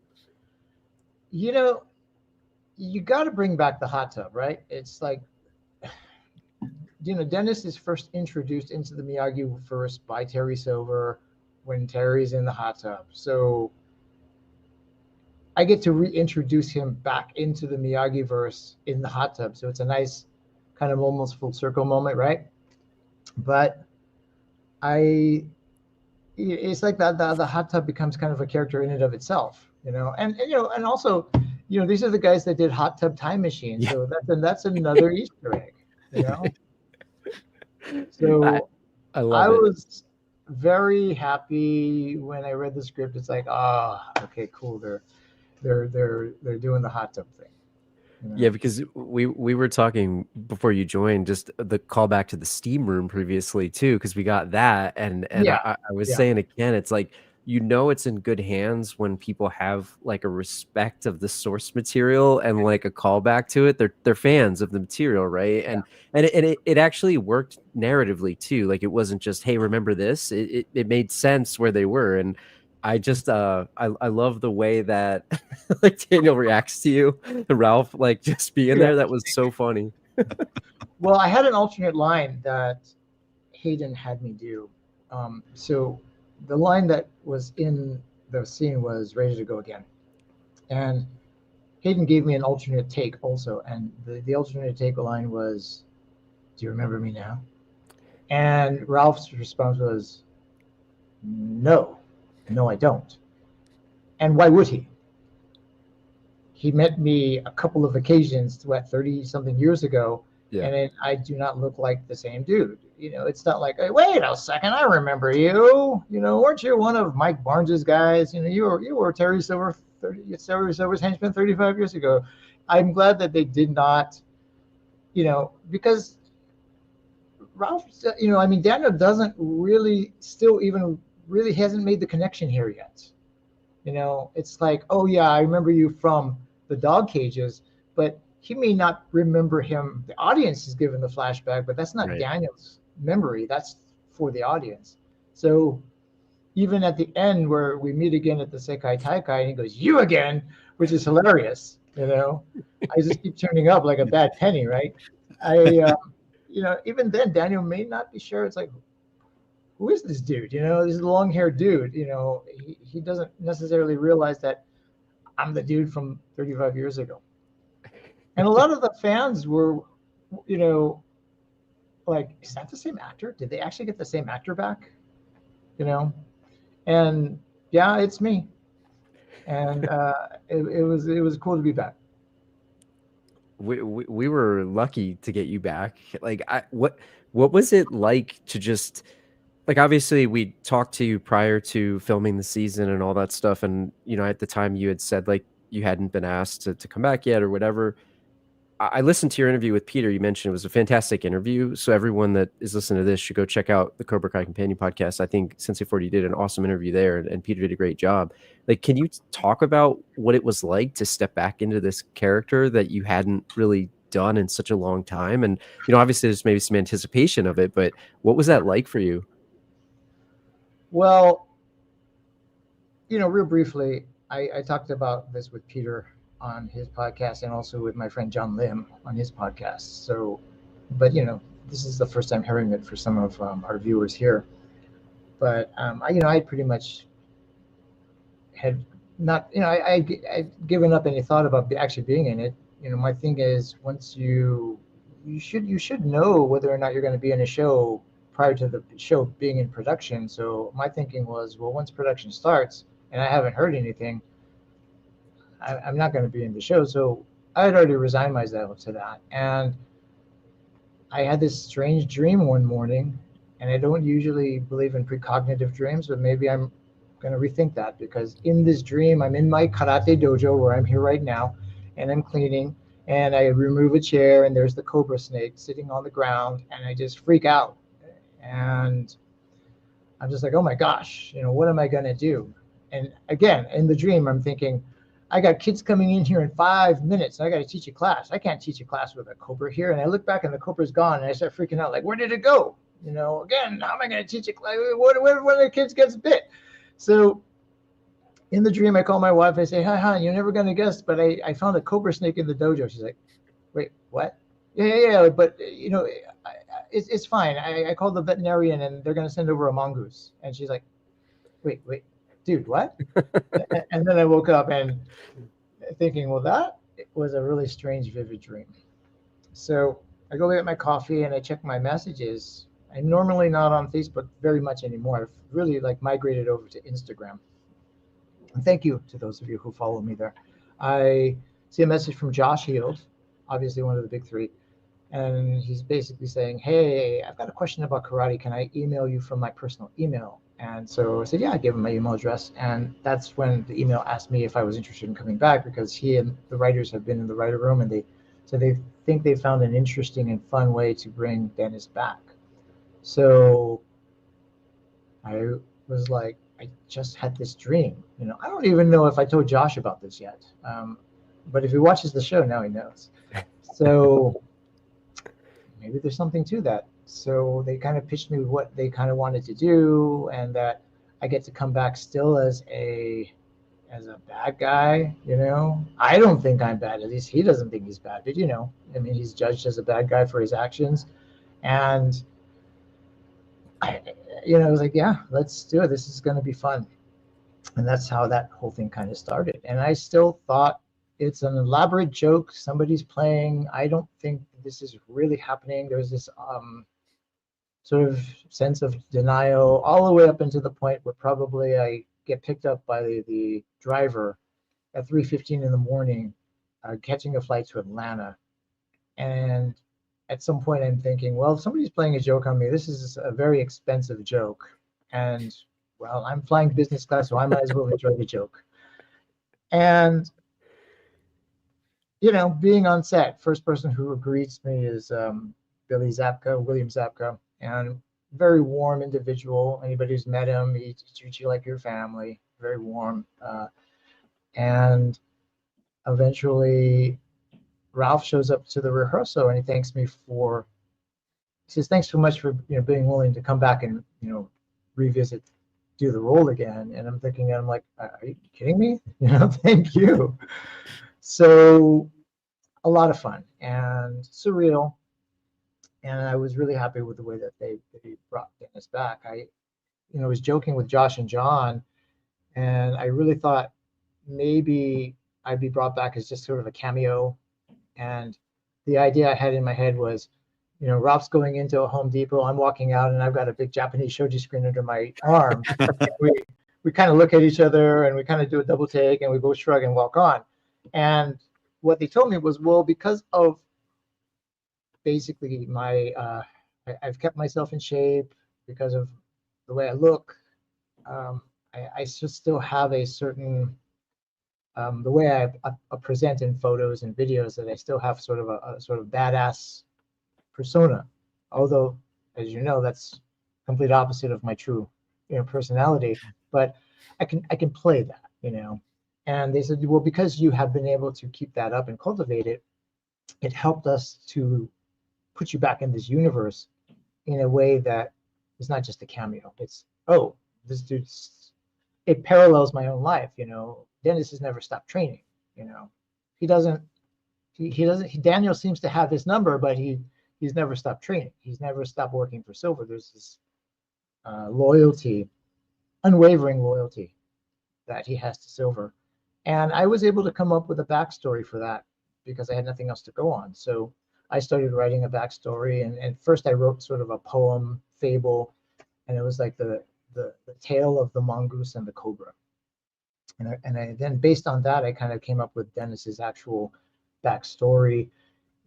You got to bring back the hot tub, right? It's like, Dennis is first introduced into the Miyagi-verse by Terry Silver when Terry's in the hot tub. So I get to reintroduce him back into the Miyagi-verse in the hot tub. So it's a nice kind of almost full circle moment, right? But it's like that the hot tub becomes kind of a character in and of itself, and also, these are the guys that did Hot Tub Time Machine. So that's another Easter egg, So I love I it. was very happy when I read the script. It's like, okay, cool. They're doing the hot tub thing. Yeah, because we were talking before you joined, just the callback to the steam room previously too, because we got that, and Yeah. I was saying again, it's like it's in good hands when people have like a respect of the source material and like a callback to it. They're fans of the material, right? And it actually worked narratively too. Like it wasn't just, hey, remember this. It made sense where they were, and I just I love the way that like Daniel reacts to you, Ralph, like just being there. That was so funny. Well, I had an alternate line that Hayden had me do. So the line that was in the scene was "Ready to Go Again," and Hayden gave me an alternate take also, and the alternate take line was, "Do you remember me now?" And Ralph's response was, "No, I don't." And why would he? He met me a couple of occasions, 30-something years ago, and I do not look like the same dude. It's not like, hey, wait a second, I remember you. Weren't you one of Mike Barnes's guys? You were Terry Silver's henchman 35 years ago. I'm glad that they did not, because Ralph, Daniel doesn't really still even really hasn't made the connection here yet. It's like, oh yeah, I remember you from the dog cages, but he may not remember him. The audience is given the flashback, but that's not Right. Daniel's memory. That's for the audience. So even at the end where we meet again at the Sekai Taikai and he goes, "You again," which is hilarious. I just keep turning up like a bad penny, right? Even then Daniel may not be sure. It's like, who is this dude? This long-haired dude. He doesn't necessarily realize that I'm the dude from 35 years ago. And a lot of the fans were, like, is that the same actor? Did they actually get the same actor back? And yeah, it's me. And it was cool to be back. We were lucky to get you back. Like, what was it like to just, like, obviously we talked to you prior to filming the season and all that stuff, and at the time you had said like you hadn't been asked to come back yet or whatever. I listened to your interview with Peter. You mentioned it was a fantastic interview, so everyone that is listening to this should go check out the Cobra Kai Companion podcast. I think Sensei 40 did an awesome interview there, and Peter did a great job. Like, can you talk about what it was like to step back into this character that you hadn't really done in such a long time? And obviously there's maybe some anticipation of it, but what was that like for you? Well, real briefly, I talked about this with Peter on his podcast and also with my friend John Lim on his podcast. So, but this is the first time hearing it for some of our viewers here. But I pretty much had not, I'd given up any thought about actually being in it. My thing is, once you should know whether or not you're going to be in a show prior to the show being in production. So my thinking was, well, once production starts and I haven't heard anything, I'm not going to be in the show. So I had already resigned myself to that. And I had this strange dream one morning, And I don't usually believe in precognitive dreams, but maybe I'm going to rethink that, because in this dream, I'm in my karate dojo where I'm here right now, and I'm cleaning, and I remove a chair, and there's the cobra snake sitting on the ground, and I just freak out. And I'm just like, oh my gosh, what am I going to do? And again, in the dream, I'm thinking, I got kids coming in here in 5 minutes. I got to teach a class. I can't teach a class with a cobra here. And I look back and the cobra's gone, and I start freaking out, like, where did it go? Again, how am I going to teach a class? What when the kids gets bit? So in the dream, I call my wife. I say, hi, hon, you're never going to guess, but I found a cobra snake in the dojo. She's like, wait, what? Yeah, but it's fine. I called the veterinarian, and they're going to send over a mongoose. And she's like, wait, dude, what? And then I woke up and thinking, well, that was a really strange, vivid dream. So I go get my coffee and I check my messages. I'm normally not on Facebook very much anymore. I've really migrated over to Instagram. And thank you to those of you who follow me there. I see a message from Josh Heald, obviously one of the big three. And he's basically saying, hey, I've got a question about karate. Can I email you from my personal email? And so I said, yeah, I gave him my email address. And that's when the email asked me if I was interested in coming back, because he and the writers have been in the writer room, and they think they found an interesting and fun way to bring Dennis back. So I was like, I just had this dream. I don't even know if I told Josh about this yet. But if he watches the show now, he knows. So maybe there's something to that. So they kind of pitched me what they kind of wanted to do, and that I get to come back still as a bad guy. I don't think I'm bad. At least he doesn't think he's bad. But he's judged as a bad guy for his actions. And I was like, yeah, let's do it. This is going to be fun. And that's how that whole thing kind of started. And I still thought it's an elaborate joke somebody's playing. I don't think this is really happening. There's this sort of sense of denial all the way up into the point where probably I get picked up by the driver at 3:15 in the morning, catching a flight to Atlanta. And at some point I'm thinking, well, if somebody's playing a joke on me, this is a very expensive joke. And well, I'm flying business class, so I might as well enjoy the joke. And being on set, first person who greets me is William Zabka, and very warm individual. Anybody who's met him, he treats you like your family, very warm. And eventually Ralph shows up to the rehearsal, and he thanks me he says, thanks so much for being willing to come back and do the role again. And I'm thinking, I'm like, are you kidding me? Thank you. So a lot of fun and surreal. And I was really happy with the way that they brought Dennis back. I was joking with Josh and John, and I really thought maybe I'd be brought back as just sort of a cameo. And the idea I had in my head was, Ralph's going into a Home Depot, I'm walking out, and I've got a big Japanese shoji screen under my arm. we kind of look at each other, and we kind of do a double take, and we both shrug and walk on. And what they told me was, well, because of basically I've kept myself in shape because of the way I look. I should still have a certain the way I present in photos and videos, that I still have sort of a sort of badass persona. Although, as you know, that's complete opposite of my true personality. But I can play that, And they said, well, because you have been able to keep that up and cultivate it, it helped us to put you back in this universe in a way that is not just a cameo. It's, oh, this dude's, it parallels my own life. Dennis has never stopped training. Daniel seems to have his number, but he's never stopped training. He's never stopped working for Silver. There's this loyalty, unwavering loyalty that he has to Silver. And I was able to come up with a backstory for that because I had nothing else to go on. So I started writing a backstory, and first I wrote sort of a poem, fable, and it was like the tale of the mongoose and the cobra. And I then, based on that, I kind of came up with Dennis's actual backstory.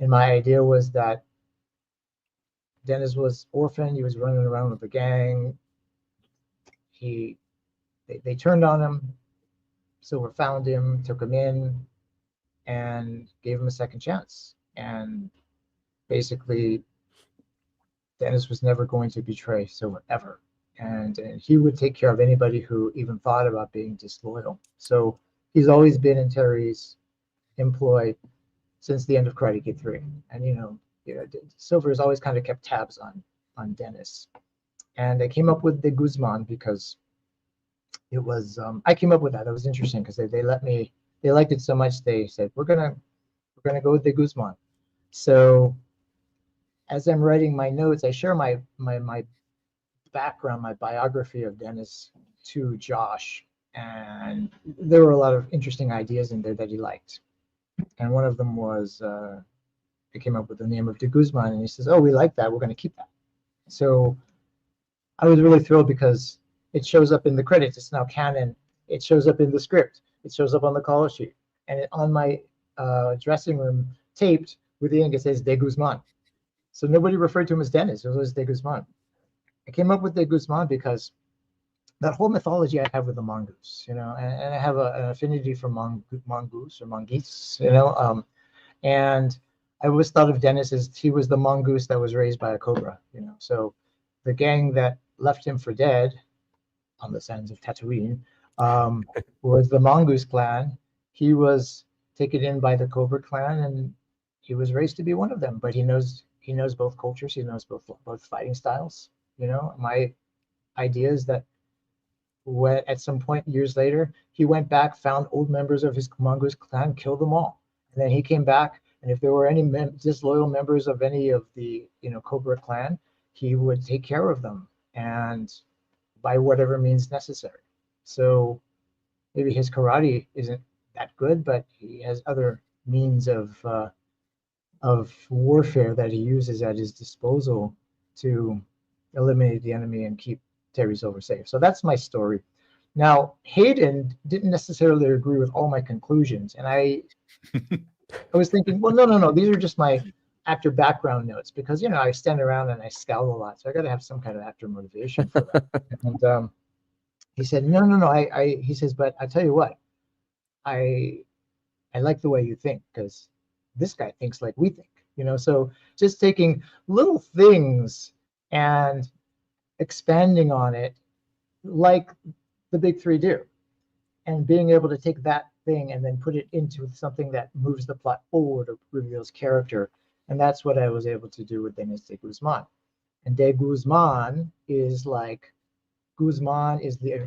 And my idea was that Dennis was orphaned. He was running around with the gang. They turned on him. Silver found him, took him in, and gave him a second chance. And basically, Dennis was never going to betray Silver ever. And he would take care of anybody who even thought about being disloyal. So he's always been in Terry's employ since the end of Karate Kid 3. And, Silver has always kind of kept tabs on Dennis. And I came up with the Guzman because it was, I came up with that. That was interesting because they liked it so much, they said, we're gonna go with the Guzman. So as I'm writing my notes, I share my background, my biography of Dennis to Josh, and there were a lot of interesting ideas in there that he liked. And one of them was, I came up with the name of de Guzman, and he says, oh, we like that, we're going to keep that. So I was really thrilled because it shows up in the credits, it's now canon, it shows up in the script, it shows up on the call sheet, and on my dressing room taped with the ink, it says de Guzman. So nobody referred to him as Dennis, it was de Guzman. I came up with the Guzman because that whole mythology I have with the mongoose, and I have an affinity for mongoose or mongoose, and I always thought of Dennis as he was the mongoose that was raised by a cobra, So the gang that left him for dead on the sands of Tatooine was the mongoose clan. He was taken in by the Cobra clan, and he was raised to be one of them. But he knows both cultures. He knows both fighting styles. My idea is that at some point years later, he went back, found old members of his mongoose clan, killed them all, and then he came back. And if there were any disloyal members of any of the Cobra clan, he would take care of them, and by whatever means necessary. So maybe his karate isn't that good, but he has other means of warfare that he uses at his disposal to eliminate the enemy and keep Terry Silver safe. So that's my story. Now, Hayden didn't necessarily agree with all my conclusions, and I was thinking, well, no, these are just my actor background notes, because I stand around and I scowl a lot, so I got to have some kind of actor motivation for that. And he said, no, he says, but I tell you what, I like the way you think, because this guy thinks like we think, so just taking little things and expanding on it like the big three do, and being able to take that thing and then put it into something that moves the plot forward or reveals character. And that's what I was able to do with Dennis de Guzman. And de Guzman is the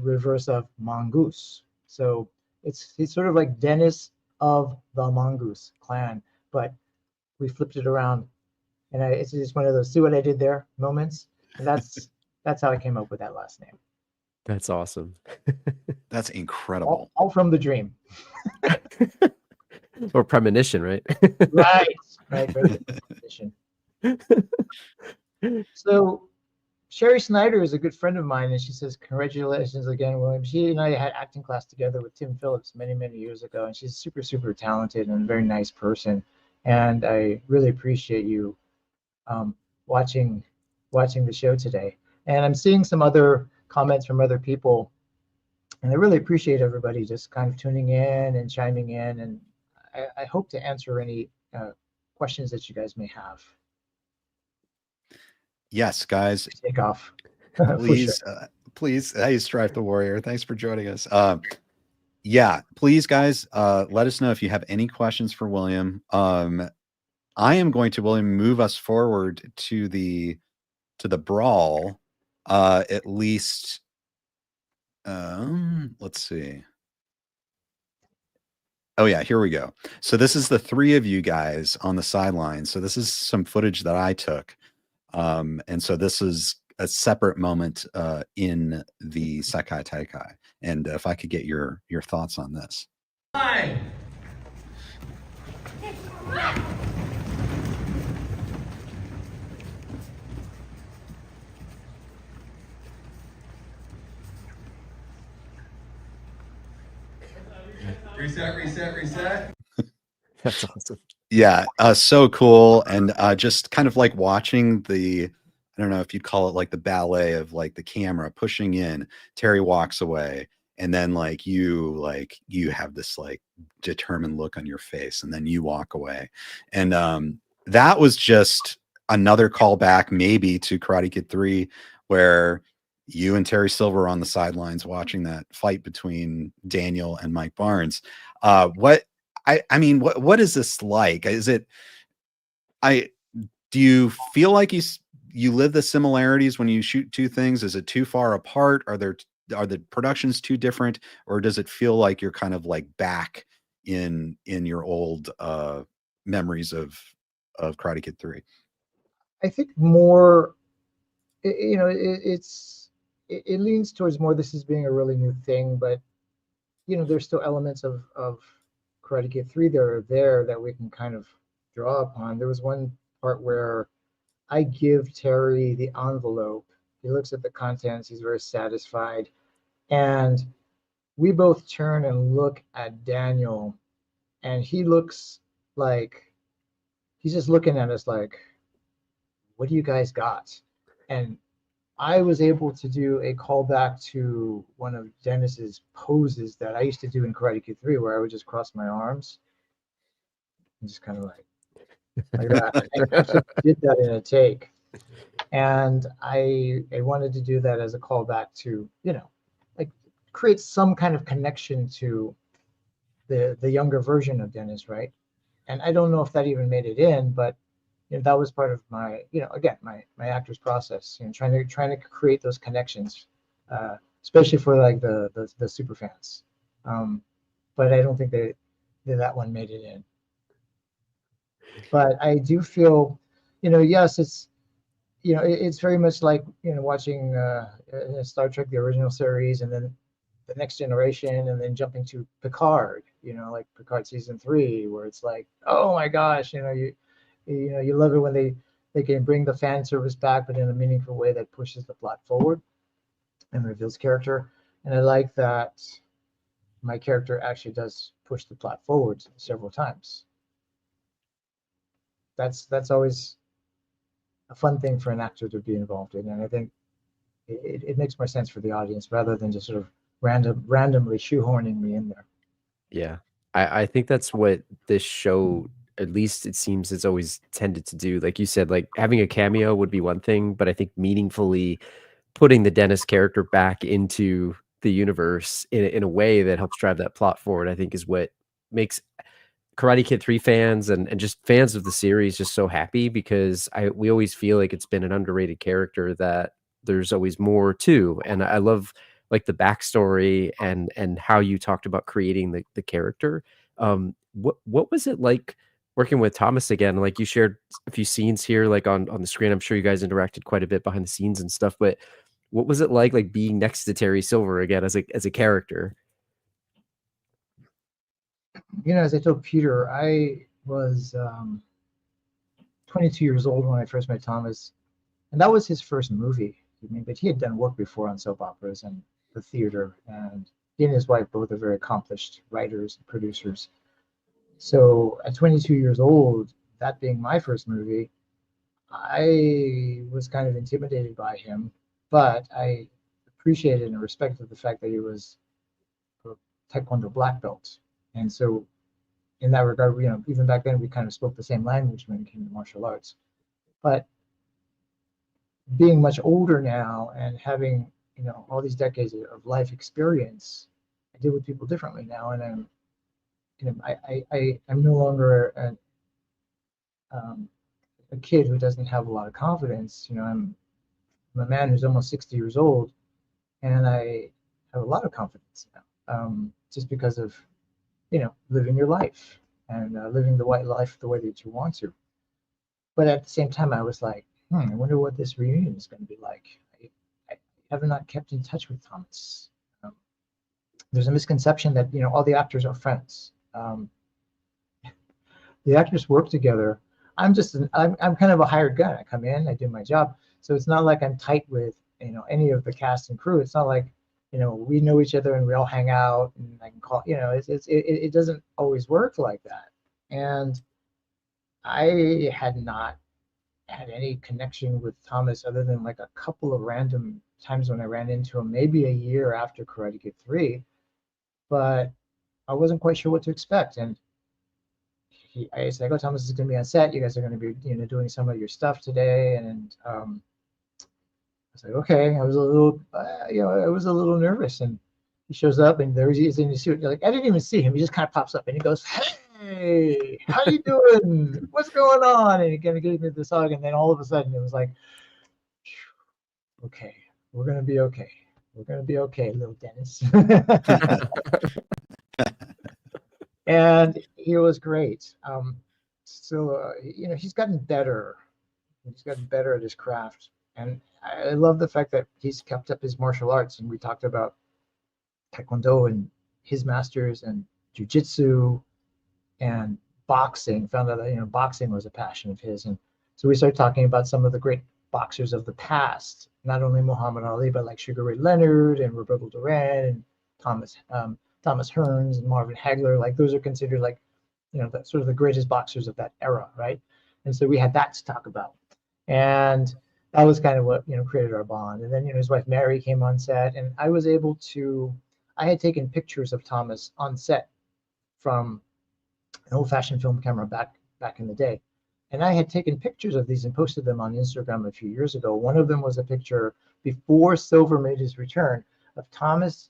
reverse of mongoose. So he's sort of like Dennis of the mongoose clan, but we flipped it around. And it's just one of those see what I did there moments. And that's how I came up with that last name. That's awesome. That's incredible. All from the dream. Or premonition, right? Right. Premonition. So Sherry Snyder is a good friend of mine, and she says, congratulations again, William. She and I had acting class together with Tim Phillips many, many years ago, and she's super, super talented and a very nice person. And I really appreciate you watching the show today. And I'm seeing some other comments from other people, and I really appreciate everybody just kind of tuning in and chiming in, and I hope to answer any questions that you guys may have. Yes, guys. Take off. Please, sure. Please. Hey, Strife the Warrior. Thanks for joining us. Yeah, please, guys, let us know if you have any questions for William. I am going to, William, move us forward to the brawl. At least, let's see. Oh yeah, here we go. So this is the three of you guys on the sideline. So this is some footage that I took. And so this is a separate moment in the Sekai Taikai. And if I could get your thoughts on this. Hi. Reset. That's awesome. Yeah, so cool. And just kind of like watching the I don't know if you'd call it like the ballet of like the camera pushing in, Terry walks away, and then like you have this like determined look on your face, and then you walk away. And that was just another callback maybe to Karate Kid 3, where you and Terry Silver are on the sidelines watching that fight between Daniel and Mike Barnes. I mean, what is this like? Is it, do you feel like you live the similarities when you shoot two things? Is it too far apart? Are the productions too different, or does it feel like you're kind of like back in your old memories of Karate Kid 3? I think more, you know, it leans towards more this is being a really new thing, but you know, there's still elements of Karate Kid 3 that are there that we can kind of draw upon. There was one part where I give Terry the envelope. He looks at the contents, he's very satisfied. And we both turn and look at Daniel, and he looks like he's just looking at us like, what do you guys got? And I was able to do a callback to one of Dennis's poses that I used to do in Karate Kid 3, where I would just cross my arms and just kind of like that. I actually did that in a take. And I wanted to do that as a callback to, you know, like create some kind of connection to the younger version of Dennis, right? And I don't know if that even made it in, but you know, that was part of my, you know, again, my actor's process, you know, trying to create those connections, especially for like the super fans. But I don't think that one made it in. But I do feel, you know, yes, it's, you know, it's very much like, you know, watching Star Trek, the original series, and then the Next Generation, and then jumping to Picard, you know, like Picard season 3, where it's like, oh my gosh, you know, you love it when they can bring the fan service back, but in a meaningful way that pushes the plot forward and reveals character. And I like that my character actually does push the plot forward several times. That's always a fun thing for an actor to be involved in, and I think it makes more sense for the audience rather than just sort of randomly shoehorning me in there. Yeah. I think that's what this show, at least it seems it's always tended to do. Like you said, like having a cameo would be one thing, but I think meaningfully putting the Dennis character back into the universe in a way that helps drive that plot forward, I think is what makes Karate Kid 3 fans and just fans of the series just so happy, because we always feel like it's been an underrated character that there's always more to. And I love like the backstory and how you talked about creating the character. What was it like working with Thomas again? Like you shared a few scenes here, like on the screen. I'm sure you guys interacted quite a bit behind the scenes and stuff, but what was it like being next to Terry Silver again as a character? You know, as I told Peter, I was 22 years old when I first met Thomas, and that was his first movie. I mean, but he had done work before on soap operas and the theater, and he and his wife both are very accomplished writers and producers. So at 22 years old, that being my first movie, I was kind of intimidated by him, but I appreciated and respected the fact that he was a Taekwondo black belt. And so in that regard, you know, even back then we kind of spoke the same language when it came to martial arts. But being much older now and having, you know, all these decades of life experience, I deal with people differently now, and I'm, you know, I'm no longer a kid who doesn't have a lot of confidence. You know, I'm a man who's almost 60 years old, and I have a lot of confidence now, just because of, you know, living your life and living the white life the way that you want to. But at the same time, I was like, I wonder what this reunion is going to be like. I have not kept in touch with Thomas. There's a misconception that, you know, all the actors are friends. The actors work together. I'm kind of a hired gun. I come in, I do my job. So it's not like I'm tight with, you know, any of the cast and crew. It's not like, you know, we know each other and we all hang out and I can call, you know, it doesn't always work like that. And I had not had any connection with Thomas other than like a couple of random times when I ran into him, maybe a year after Karate Kid 3, but I wasn't quite sure what to expect. And I said, "Oh, Thomas is going to be on set. You guys are going to be, doing some of your stuff today." And I was like, "Okay." I was a little, I was a little nervous. And he shows up, and there he is in the suit. Like, I didn't even see him. He just kind of pops up, and he goes, "Hey, how you doing? What's going on?" And he kind of gives me this hug, and then all of a sudden, it was like, "Okay, we're going to be okay. We're going to be okay, little Dennis." And he was great. So he's gotten better. He's gotten better at his craft, and I love the fact that he's kept up his martial arts. And we talked about Taekwondo and his masters, and jujitsu, and boxing. Found out that boxing was a passion of his, and so we started talking about some of the great boxers of the past, not only Muhammad Ali, but like Sugar Ray Leonard and Roberto Duran and Thomas Hearns and Marvin Hagler. Like, those are considered like, that sort of the greatest boxers of that era, right? And so we had that to talk about, and that was kind of what created our bond. And then his wife Mary came on set, and I had taken pictures of Thomas on set from an old-fashioned film camera back in the day, and I had taken pictures of these and posted them on Instagram a few years ago. One of them was a picture before Silver made his return of Thomas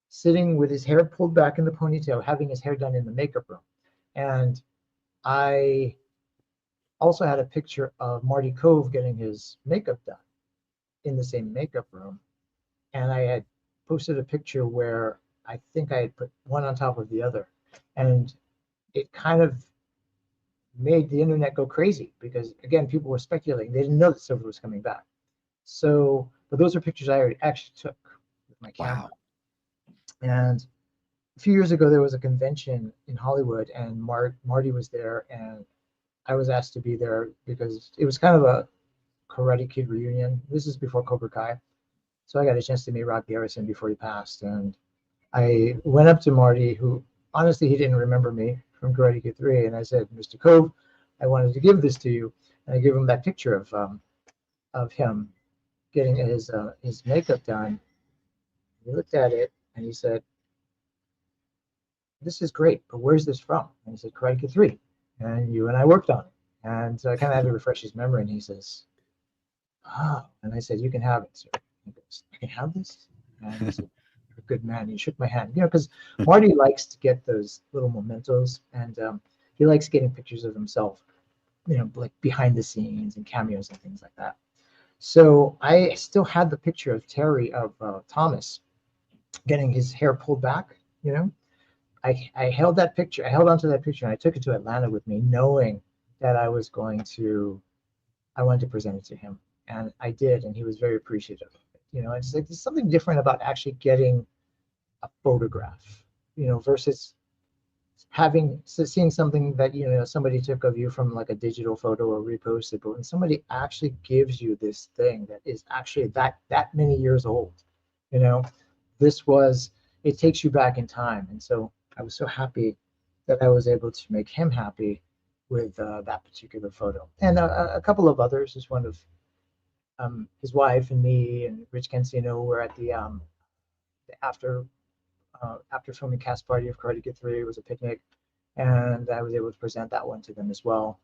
sitting with his hair pulled back in the ponytail, having his hair done in the makeup room. And I also had a picture of Marty Cove getting his makeup done in the same makeup room. And I had posted a picture where I think I had put one on top of the other. And it kind of made the internet go crazy because, again, people were speculating. They didn't know that Silver was coming back. So, but those are pictures I already actually took with my camera. Wow. And a few years ago, there was a convention in Hollywood, and Marty was there, and I was asked to be there because it was kind of a Karate Kid reunion. This is before Cobra Kai. So I got a chance to meet Rock Garrison before he passed. And I went up to Marty, who honestly, he didn't remember me from Karate Kid 3. And I said, "Mr. Cove, I wanted to give this to you." And I gave him that picture of him getting his makeup done. He looked at it and he said, "This is great, but where's this from?" And he said, "Karate Kid 3. And you and I worked on it." And so I kind of had to refresh his memory. And he says, "Oh." And I said, "You can have it, sir." He goes, "I can have this?" And I said, "You're a good man." He shook my hand, because Marty likes to get those little mementos, and he likes getting pictures of himself, like behind the scenes and cameos and things like that. So I still had the picture of Thomas getting his hair pulled back. I held that picture. I held onto that picture, and I took it to Atlanta with me, knowing that I wanted to present it to him, and I did, and he was very appreciative. It's like there's something different about actually getting a photograph, versus seeing something that somebody took of you from like a digital photo or reposted, but when somebody actually gives you this thing that is actually that many years old, it takes you back in time. And so I was so happy that I was able to make him happy with that particular photo, and a couple of others. Is one of his wife and me and Rich Cancino were at the after filming cast party of Karate Kid 3. It was a picnic, and I was able to present that one to them as well.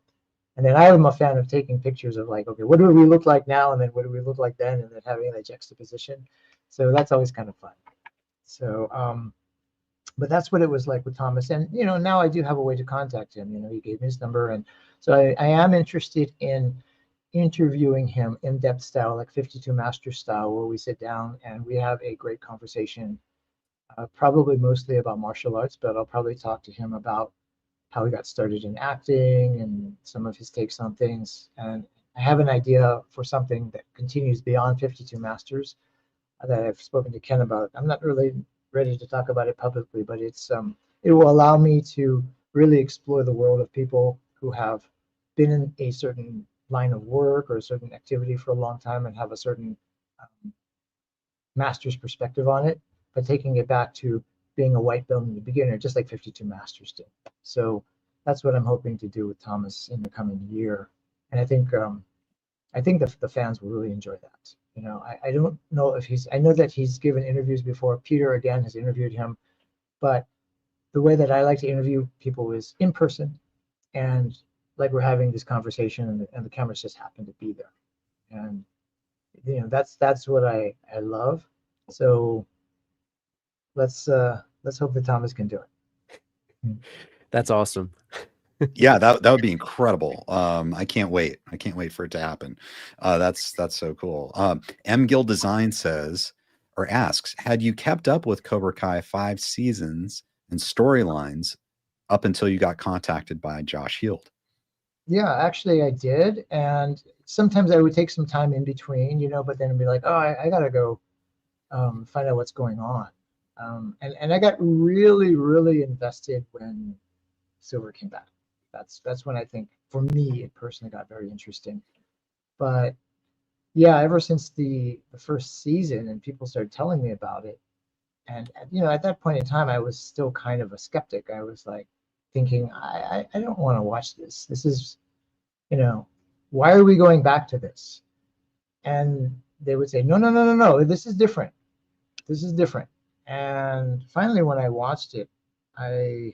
And then I am a fan of taking pictures of like, okay, what do we look like now, and then what do we look like then, and then having that juxtaposition. So that's always kind of fun. So, but that's what it was like with Thomas. And now I do have a way to contact him. He gave me his number, and so I am interested in interviewing him in-depth style, like 52 Master style, where we sit down and we have a great conversation. Probably mostly about martial arts, but I'll probably talk to him about how he got started in acting and some of his takes on things. And I have an idea for something that continues beyond 52 Masters that I've spoken to Ken about. I'm not really ready to talk about it publicly, but it will allow me to really explore the world of people who have been in a certain line of work or a certain activity for a long time and have a certain master's perspective on it, but taking it back to being a white belt and a beginner, just like 52 Masters did. So that's what I'm hoping to do with Thomas in the coming year. And I think I think the fans will really enjoy that. You know, I don't know if I know that he's given interviews before. Peter, again, has interviewed him, but the way that I like to interview people is in person, and like we're having this conversation, and the cameras just happen to be there. And you know, that's what I love. So let's hope that Thomas can do it. That's awesome. Yeah, that would be incredible. I can't wait. I can't wait for it to happen. That's so cool. M Gill Design says or asks, had you kept up with Cobra Kai 5 seasons and storylines up until you got contacted by Josh Heald? Yeah, actually I did. And sometimes I would take some time in between, you know, but then I'd be like, oh, I gotta go find out what's going on. And I got really, really invested when Silver came back. That's when I think, for me, it personally got very interesting. But yeah, ever since the first season and people started telling me about it, and you know, at that point in time, I was still kind of a skeptic. I was like thinking, I don't want to watch this. This is, you know, why are we going back to this? And they would say, no, no, no, no, no, this is different. This is different. And finally, when I watched it, I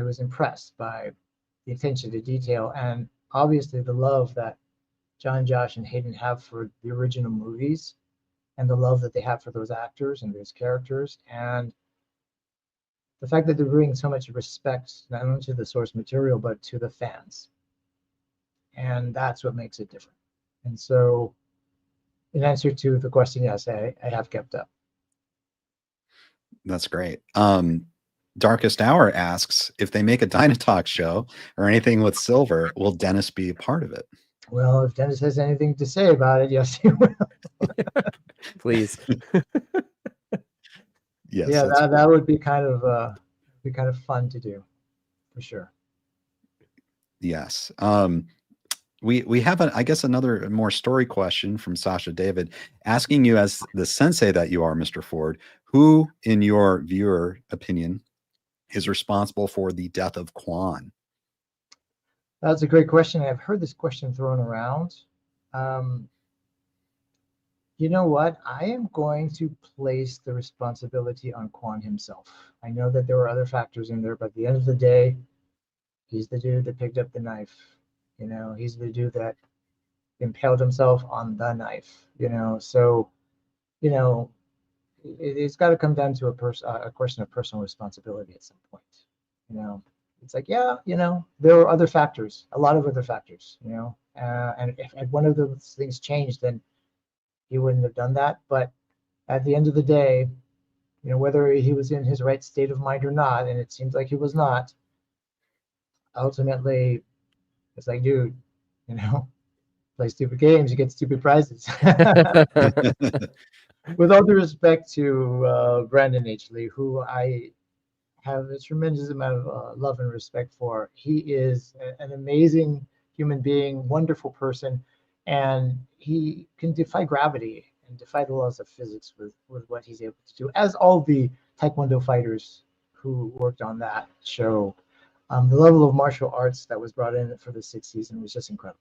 was impressed by the attention to detail and obviously the love that John, Josh, and Hayden have for the original movies, and the love that they have for those actors and those characters, and the fact that they're bringing so much respect not only to the source material but to the fans. And that's what makes it different. And so, in answer to the question, yes, I have kept up. That's great. Darkest Hour asks, if they make a Dynatalk show or anything with Silver, will Dennis be a part of it? Well, if Dennis has anything to say about it, yes, he will. Please. Yes. Yeah, that would be kind of fun to do, for sure. Yes. We have, I guess, another more story question from Sasha David asking you, as the sensei that you are, Mr. Ford, who, in your viewer opinion, is responsible for the death of Quan? That's a great question. I've heard this question thrown around. You know what? I am going to place the responsibility on Quan himself. I know that there were other factors in there, but at the end of the day, he's the dude that picked up the knife. You know, he's the dude that impaled himself on the knife. You know, so, you know, it's got to come down to a question of personal responsibility at some point. You know, it's like, yeah, you know, there were other factors, a lot of other factors. You know, and if one of those things changed, then he wouldn't have done that. But at the end of the day, you know, whether he was in his right state of mind or not, and it seems like he was not, ultimately, it's like, dude, you know, play stupid games, you get stupid prizes. With all due respect to Brandon H. Lee, who I have a tremendous amount of love and respect for. He is an amazing human being, wonderful person, and he can defy gravity and defy the laws of physics with what he's able to do, as all the Taekwondo fighters who worked on that show. The level of martial arts that was brought in for the 6th season was just incredible.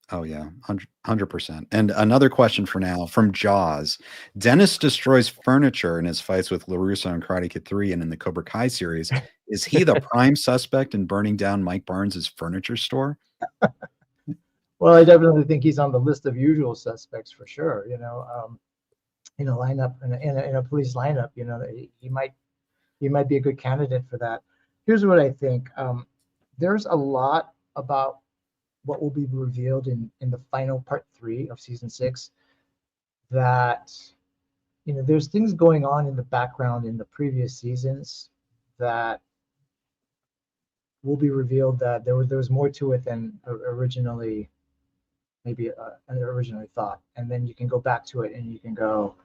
Oh yeah, 100%. And another question for now from Jaws. Dennis destroys furniture in his fights with LaRusso in Karate Kid 3 and in the Cobra Kai series. Is he the prime suspect in burning down Mike Barnes' furniture store? Well, I definitely think he's on the list of usual suspects for sure. You know, in a lineup, in a police lineup, you know, he might be a good candidate for that. Here's what I think. There's a lot about what will be revealed in the final part 3 of season 6 that, you know, there's things going on in the background in the previous seasons that will be revealed, that there was more to it than originally thought. And then you can go back to it and you can go,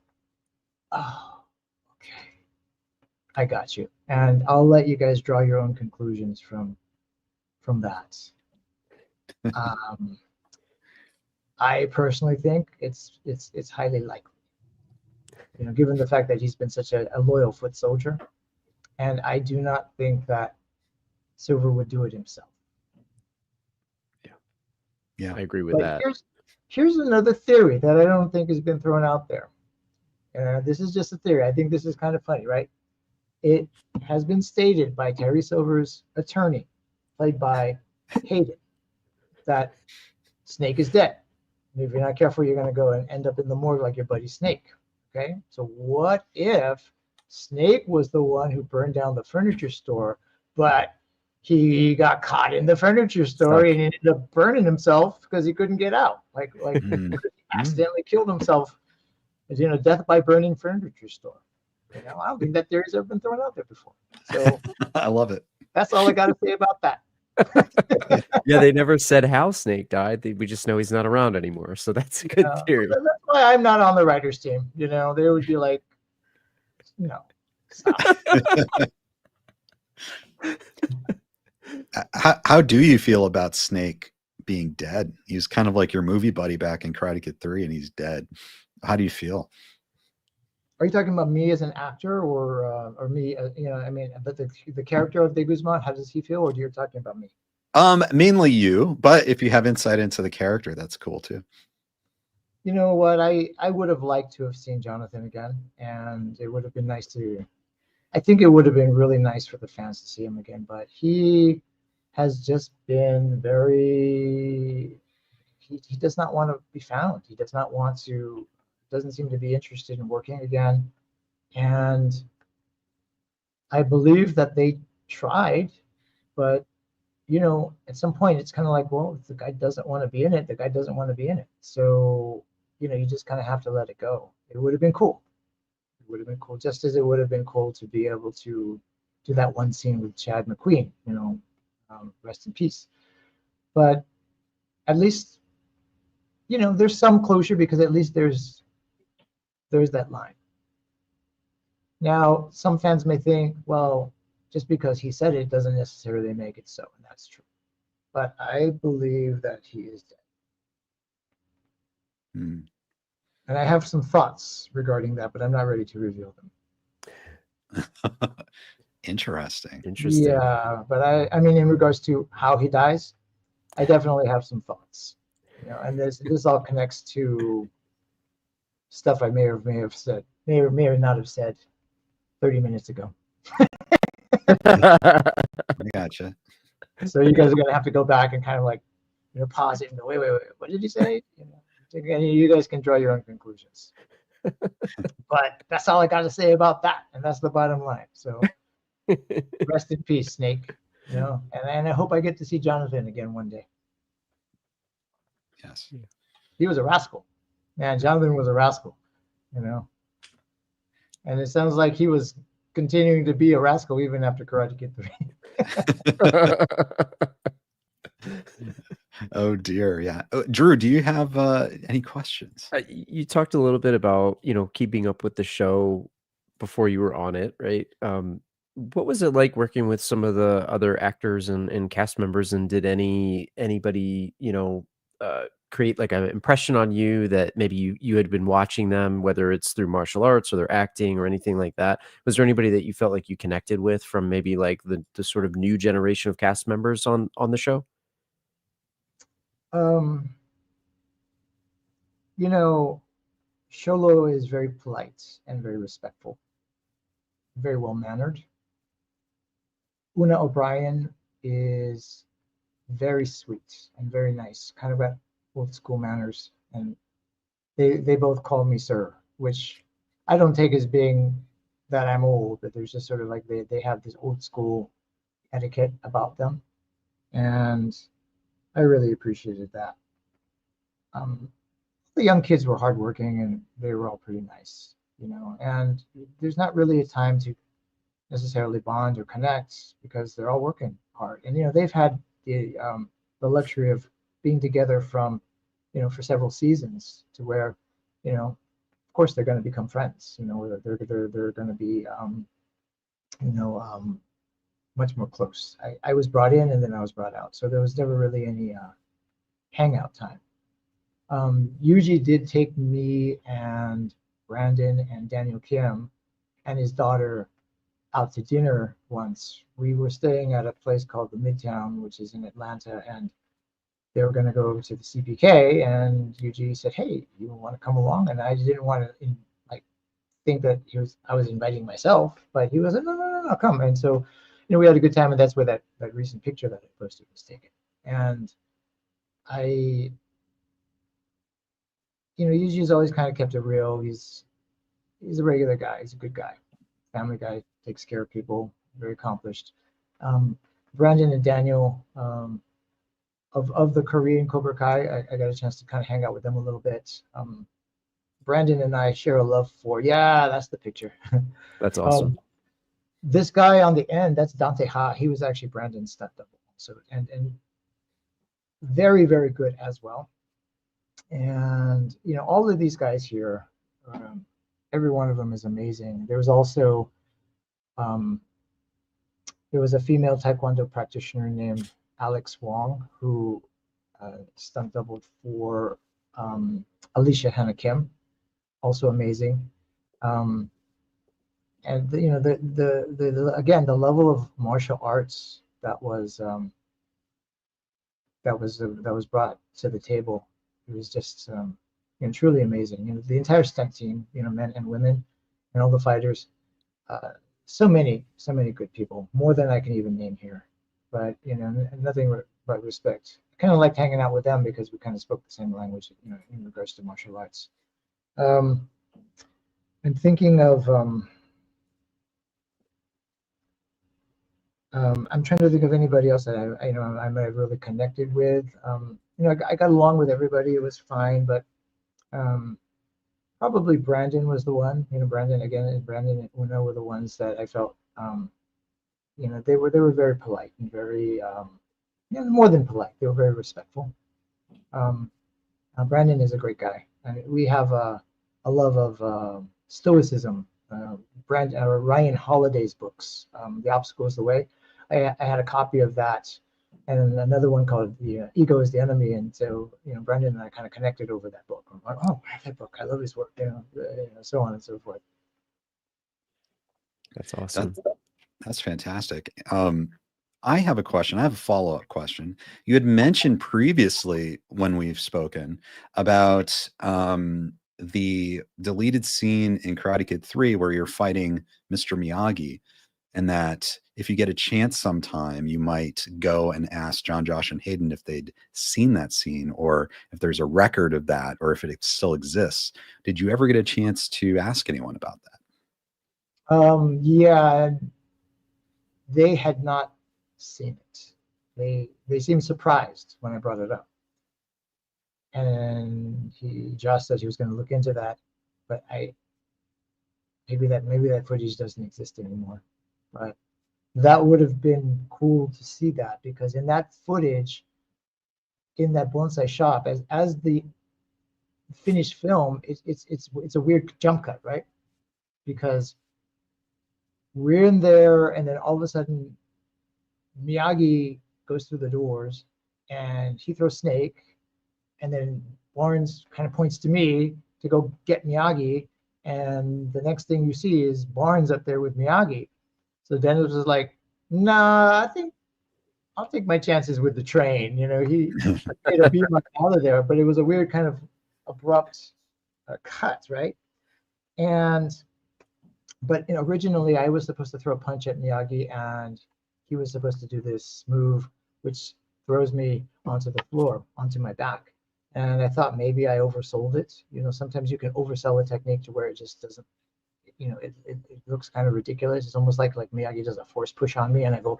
oh, okay, I got you. And I'll let you guys draw your own conclusions from that. I personally think it's highly likely, you know, given the fact that he's been such a loyal foot soldier, and I do not think that Silver would do it himself. Yeah, Yeah. I agree with But that. here's another theory that I don't think has been thrown out there. This is just a theory. I think this is kind of funny, right? It has been stated by Terry Silver's attorney, played by Hayden, that Snake is dead. And if you're not careful, you're going to go and end up in the morgue like your buddy Snake. Okay? So what if Snake was the one who burned down the furniture store, but he got caught in the furniture store and ended up burning himself because he couldn't get out? Like Mm. he accidentally killed himself, death by burning furniture store. I don't think that theory's ever been thrown out there before. So I love it. that's all I got to say about that. Yeah, they never said how Snake died. We just know he's not around anymore. So that's a good theory. That's why I'm not on the writers' team. They would be like, no, stop. How do you feel about Snake being dead? He was kind of like your movie buddy back in Karate Kid 3, and he's dead. How do you feel? Are you talking about me as an actor, or me? But the character of De Guzman, how does he feel, or you're talking about me? Mainly you, but if you have insight into the character, that's cool too. You know what? I would have liked to have seen Jonathan again, and it would have been nice to. I think it would have been really nice for the fans to see him again, but he has just been very. He does not want to be found. He does not want to. Doesn't seem to be interested in working again, and I believe that they tried, but at some point it's kind of like, well, if the guy doesn't want to be in it, the guy doesn't want to be in it. So you just kind of have to let it go. It would have been cool. It would have been cool, just as it would have been cool to be able to do that one scene with Chad McQueen. Rest in peace. But at least there's some closure, because at least there's that line. Now, some fans may think, well, just because he said it doesn't necessarily make it so, and that's true. But I believe that he is dead. Hmm. And I have some thoughts regarding that, but I'm not ready to reveal them. Interesting. Yeah, but I mean, in regards to how he dies, I definitely have some thoughts. And this all connects to stuff I may or may have said, may or not have said 30 minutes ago. I gotcha. So you guys are gonna have to go back and kind of like, pause it and go, wait, what did he say? You guys can draw your own conclusions. But that's all I got to say about that, and that's the bottom line. So rest in peace, Snake. And I hope I get to see Jonathan again one day. Yes. He was a rascal, man. Jonathan was a rascal, and it sounds like he was continuing to be a rascal even after Karate Kid 3. Oh dear. Yeah. Drew, do you have any questions? You talked a little bit about, keeping up with the show before you were on it, right? What was it like working with some of the other actors and cast members, and did anybody, create like an impression on you that maybe you had been watching them, whether it's through martial arts or their acting or anything like that? Was there anybody that you felt like you connected with from maybe like the sort of new generation of cast members on the show? Sholo is very polite and very respectful, very well mannered. Una O'Brien is very sweet and very nice, kind of got old school manners, and they both call me sir, which I don't take as being that I'm old, but there's just sort of like they have this old school etiquette about them, and I really appreciated that. The young kids were hardworking and they were all pretty nice, and there's not really a time to necessarily bond or connect because they're all working hard. And, they've had the luxury of being together from, for several seasons, to where, of course they're going to become friends, they're going to be, much more close. I was brought in and then I was brought out. So there was never really any hangout time. Yuji did take me and Brandon and Daniel Kim and his daughter out to dinner once. We were staying at a place called the Midtown, which is in Atlanta, and they were going to go over to the CPK, and Yuji said, "Hey, you want to come along?" And I didn't want to like think that I was inviting myself, but he was like, "No, no, no, no, come." And so, we had a good time, and that's where that recent picture that I posted was taken. And I, Yuji's always kind of kept it real. He's a regular guy. He's a good guy, family guy, takes care of people, very accomplished. Brandon and Daniel, of the Korean Cobra Kai, I got a chance to kind of hang out with them a little bit. Brandon and I share a love for, yeah, that's the picture. That's awesome. This guy on the end, that's Dante Ha. He was actually Brandon's stunt double. So, and very, very good as well. And, all of these guys here, every one of them is amazing. There was also, there was a female Taekwondo practitioner named Alex Wong who stunt doubled for Alicia Hannah Kim, also amazing. And again, the level of martial arts that was brought to the table, it was just truly amazing. The entire stunt team, men and women, and all the fighters, so many good people, more than I can even name here. But nothing but respect. I kind of liked hanging out with them because we kind of spoke the same language, in regards to martial arts. I'm thinking of I'm trying to think of anybody else that I might have really connected with. I got along with everybody. It was fine, but probably Brandon was the one. Brandon and Uno were the ones that I felt they were very polite and very more than polite. They were very respectful. Brandon is a great guy, and we have a love of stoicism. Ryan Holiday's books, The Obstacle is the Way. I had a copy of that, and another one called The Ego is the Enemy. And so, Brandon and I kind of connected over that book. I'm like, oh, I have that book. I love his work. So on and so forth. That's awesome. That's fantastic. I have a question. I have a follow-up question. You had mentioned previously when we've spoken about the deleted scene in Karate Kid 3 where you're fighting Mr. Miyagi, and that if you get a chance sometime, you might go and ask John, Josh, and Hayden if they'd seen that scene, or if there's a record of that, or if it still exists. Did you ever get a chance to ask anyone about that? Yeah, they had not seen it. They seemed surprised when I brought it up. And Josh said he was going to look into that, but maybe that footage doesn't exist anymore. But that would have been cool to see that, because in that footage, in that bonsai shop, as the finished film, it's a weird jump cut, right? Because we're in there, and then all of a sudden, Miyagi goes through the doors, and he throws Snake, and then Barnes kind of points to me to go get Miyagi, and the next thing you see is Barnes up there with Miyagi. So Dennis was like, "Nah, I think I'll take my chances with the train." He beat my out of there, but it was a weird kind of abrupt cut, right? But originally I was supposed to throw a punch at Miyagi, and he was supposed to do this move, which throws me onto the floor, onto my back. And I thought maybe I oversold it. Sometimes you can oversell a technique to where it just doesn't, it looks kind of ridiculous. It's almost like Miyagi does a force push on me, and I go,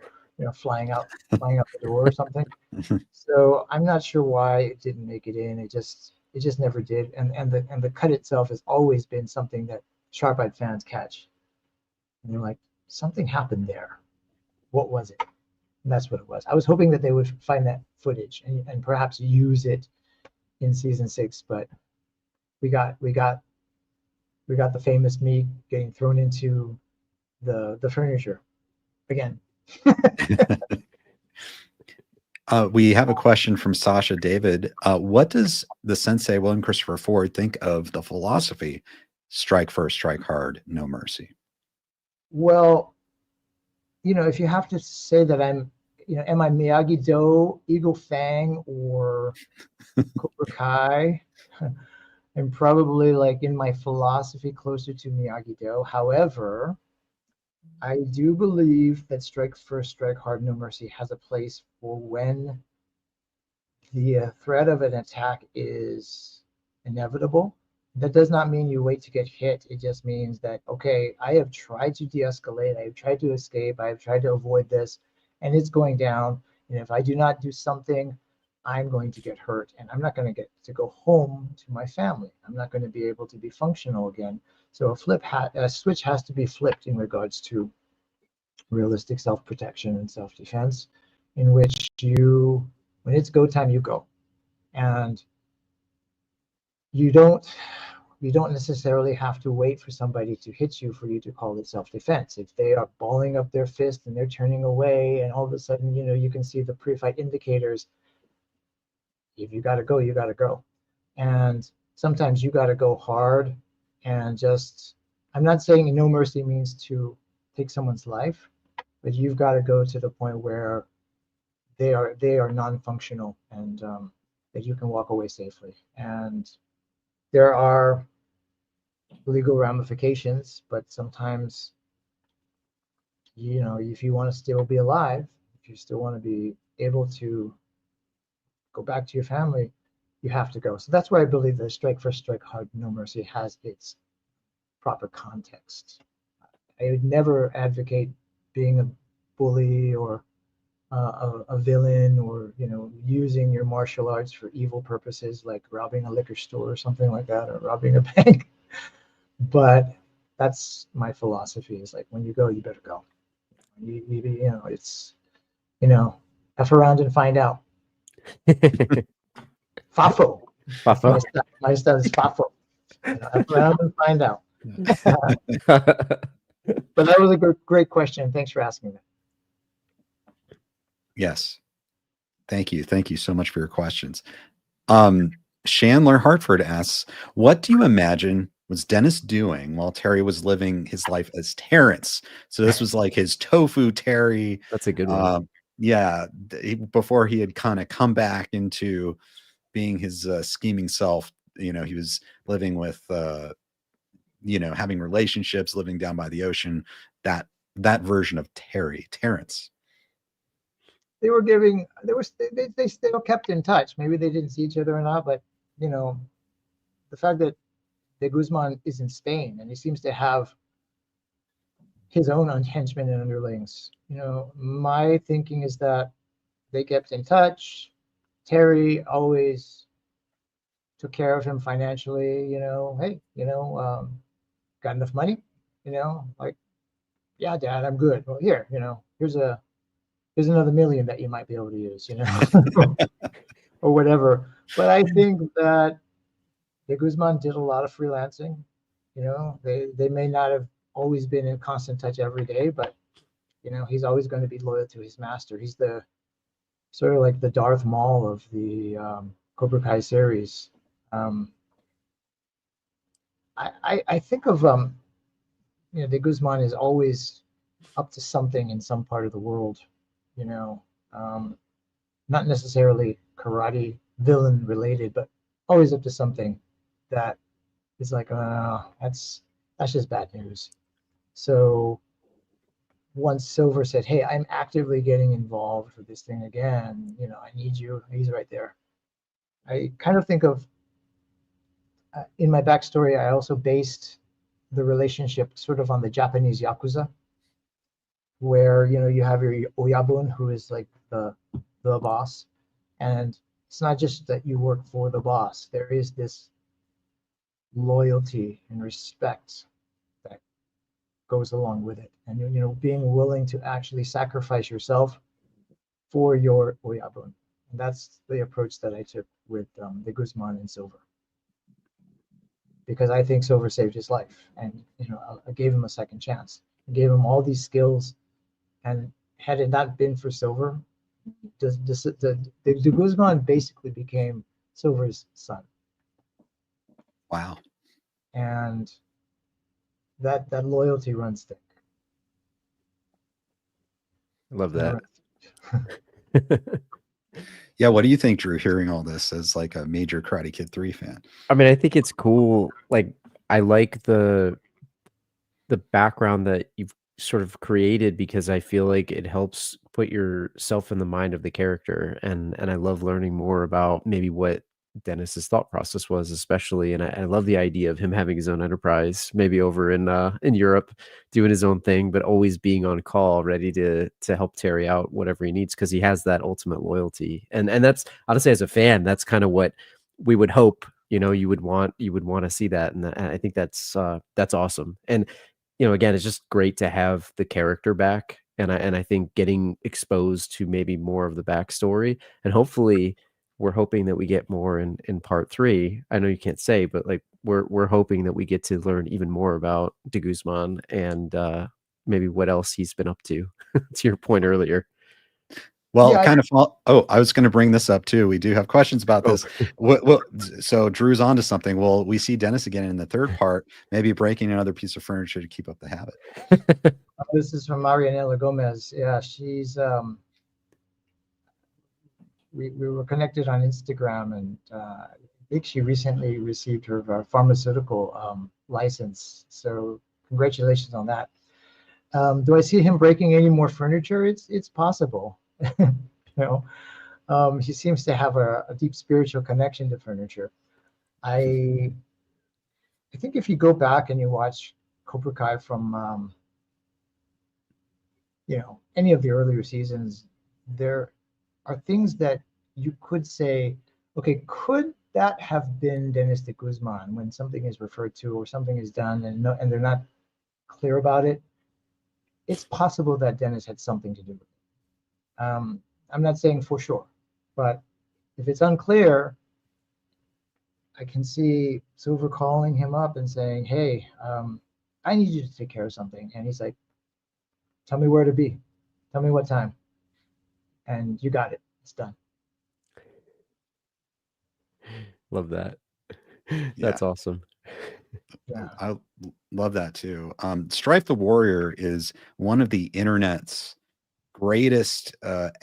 flying out the door or something. So I'm not sure why it didn't make it in. It just never did. And the cut itself has always been something that sharp-eyed fans catch. And they're like, something happened there. What was it? And that's what it was. I was hoping that they would find that footage and perhaps use it in season 6, but we got the famous me getting thrown into the furniture again. We have a question from Sasha David. What does the sensei William Christopher Ford think of the philosophy, strike first, strike hard, no mercy? Well, if you have to say that I'm am I Miyagi-Do, Eagle Fang, or Cobra Kai? I'm probably like in my philosophy closer to Miyagi-Do. However, I do believe that strike first, strike hard, no mercy has a place for when the threat of an attack is inevitable. That does not mean you wait to get hit. It just means that, okay, I have tried to de-escalate. I have tried to escape. I have tried to avoid this, and it's going down. And if I do not do something, I'm going to get hurt, and I'm not going to get to go home to my family. I'm not going to be able to be functional again. So a switch has to be flipped in regards to realistic self-protection and self-defense, in which when it's go time, you go. And you don't necessarily have to wait for somebody to hit you for you to call it self-defense. If they are balling up their fist and they're turning away, and all of a sudden, you can see the pre-fight indicators. If you got to go, you got to go. And sometimes you got to go hard and just, I'm not saying no mercy means to take someone's life, but you've got to go to the point where they are non-functional, and that you can walk away safely. And there are legal ramifications, but sometimes, if you want to still be alive, if you still want to be able to go back to your family, you have to go. So that's where I believe the strike first, strike hard, no mercy has its proper context. I would never advocate being a bully or a villain, or using your martial arts for evil purposes, like robbing a liquor store or something like that, or robbing a bank. But that's my philosophy, is like, when you go, you better go. It's F around and find out. Fafo. My style is Fafo. F around and find out. But that was a great question. Thanks for asking that. Yes. Thank you. Thank you so much for your questions. Chandler Hartford asks, what do you imagine was Dennis doing while Terry was living his life as Terrence? So this was like his tofu Terry. That's a good one. Yeah. Before he had kind of come back into being his scheming self, he was living with, having relationships, living down by the ocean, that version of Terrence. They still kept in touch. Maybe they didn't see each other or not, but the fact that de Guzman is in Spain and he seems to have his own henchmen and underlings. My thinking is that they kept in touch. Terry always took care of him financially. Hey, got enough money? Like, yeah, Dad, I'm good. Well, here, here's another $1 million that you might be able to use, or whatever. But I think that de Guzman did a lot of freelancing. They may not have always been in constant touch every day, but he's always going to be loyal to his master. He's the sort of like the Darth Maul of the Cobra Kai series. I think of de Guzman is always up to something in some part of the world. Not necessarily karate villain related, but always up to something that is like, that's just bad news. So once Silver said, hey, I'm actively getting involved with this thing again, I need you, he's right there. I kind of think of, in my backstory, I also based the relationship sort of on the Japanese Yakuza, where you have your oyabun, who is like the boss, and it's not just that you work for the boss. There is this loyalty and respect that goes along with it, and being willing to actually sacrifice yourself for your oyabun. And that's the approach that I took with de Guzman and Silver, because I think Silver saved his life, and I gave him a second chance. I gave him all these skills. And had it not been for Silver, de Guzman basically became Silver's son. Wow. And that loyalty runs thick. I love that. Yeah, what do you think, Drew, hearing all this as like a major Karate Kid 3 fan? I mean, I think it's cool. Like, I like the background that you've sort of created because I feel like it helps put yourself in the mind of the character, and I love learning more about maybe what Dennis's thought process was, especially, and I love the idea of him having his own enterprise, maybe over in Europe, doing his own thing, but always being on call, ready to help Terry out whatever he needs because he has that ultimate loyalty, and that's honestly as a fan, that's kind of what we would hope. You would want to see that, and I think that's awesome. And again, it's just great to have the character back. And I think getting exposed to maybe more of the backstory, and hopefully we're hoping that we get more in part 3. I know you can't say, but like we're hoping that we get to learn even more about de Guzman and maybe what else he's been up to, to your point earlier. Well, Yeah, I was going to bring this up too. We do have questions about this. So Drew's onto something. Will we see Dennis again in the third part, maybe breaking another piece of furniture to keep up the habit? this is from Marianela Gomez. Yeah, she's we were connected on Instagram, and I think she recently received her pharmaceutical license. So congratulations on that. Do I see him breaking any more furniture? It's possible. He seems to have a deep spiritual connection to furniture. I think if you go back and you watch Cobra Kai from any of the earlier seasons, there are things that you could say, okay, could that have been Dennis de Guzman when something is referred to or something is done and they're not clear about it? It's possible that Dennis had something to do with it. I'm not saying for sure, but if it's unclear, I can see Silver calling him up and saying, hey, I need you to take care of something. And he's like, tell me where to be. Tell me what time. And you got it. It's done. Love that. Yeah. That's awesome. Yeah. I love that too. Strife the Warrior is one of the internet's greatest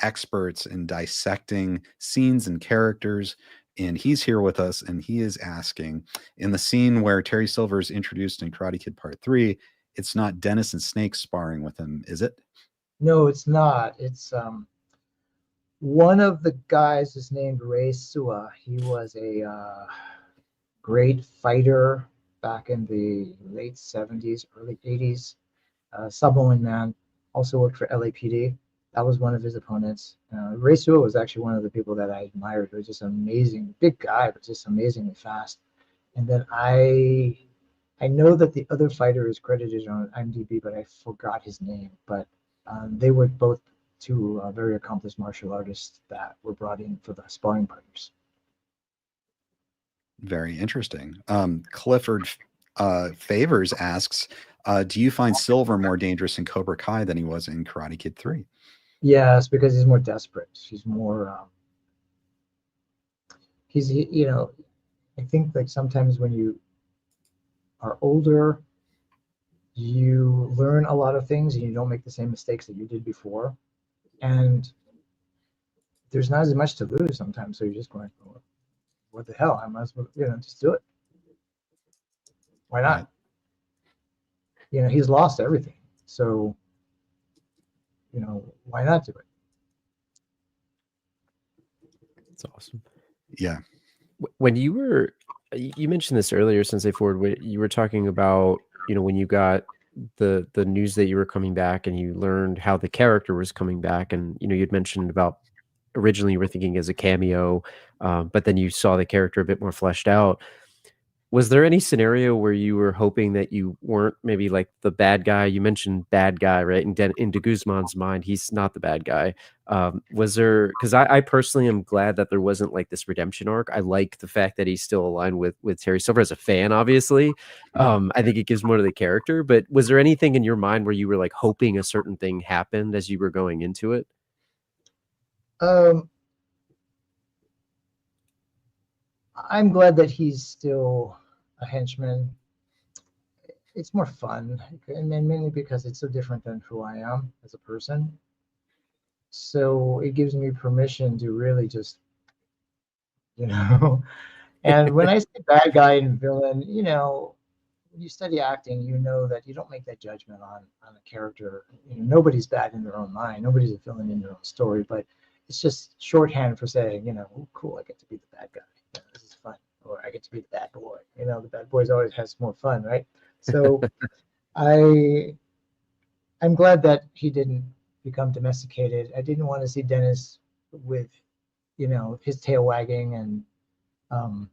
experts in dissecting scenes and characters. And he's here with us, and he is asking, in the scene where Terry Silver is introduced in Karate Kid Part 3, it's not Dennis and Snake sparring with him, is it? No, it's not. It's one of the guys is named Ray Sua. He was a great fighter back in the late 70s, early 80s. Samoan man, also worked for LAPD. That was one of his opponents. Ray Sua was actually one of the people that I admired. He was just amazing, big guy, but just amazingly fast. And then I know that the other fighter is credited on IMDb, but I forgot his name. But they were both two very accomplished martial artists that were brought in for the sparring partners. Very interesting. Clifford Favors asks, do you find Silver more dangerous in Cobra Kai than he was in Karate Kid 3? Yes, because he's more desperate. He's more. I think like sometimes when you are older, you learn a lot of things and you don't make the same mistakes that you did before, and there's not as much to lose sometimes. So you're just going, oh, what the hell? I might as well, just do it. Why not? Right. He's lost everything. So, why not do it? That's awesome. Yeah. When you mentioned this earlier, Sensei Ford, when you were talking about, when you got the news that you were coming back and you learned how the character was coming back, and, you'd mentioned about originally you were thinking as a cameo, but then you saw the character a bit more fleshed out. Was there any scenario where you were hoping that you weren't maybe like the bad guy? You mentioned bad guy, right? And in de Guzman's mind, he's not the bad guy. Was there, because I personally am glad that there wasn't like this redemption arc. I like the fact that he's still aligned with Terry Silver as a fan, obviously. I think it gives more to the character. But was there anything in your mind where you were like hoping a certain thing happened as you were going into it? I'm glad that he's still a henchman. It's more fun, and mainly because it's so different than who I am as a person. So it gives me permission to really just, you know, and when I say bad guy and villain, you know, when you study acting, you know that you don't make that judgment on a character. You know, nobody's bad in their own mind. Nobody's a villain in their own story, but it's just shorthand for saying, you know, oh, cool, I get to be the bad guy. You know, this is fun. Or I get to be the bad boy. You know, the bad boys always has more fun, right? So I'm glad that he didn't become domesticated. I didn't want to see Dennis with, you know, his tail wagging and um,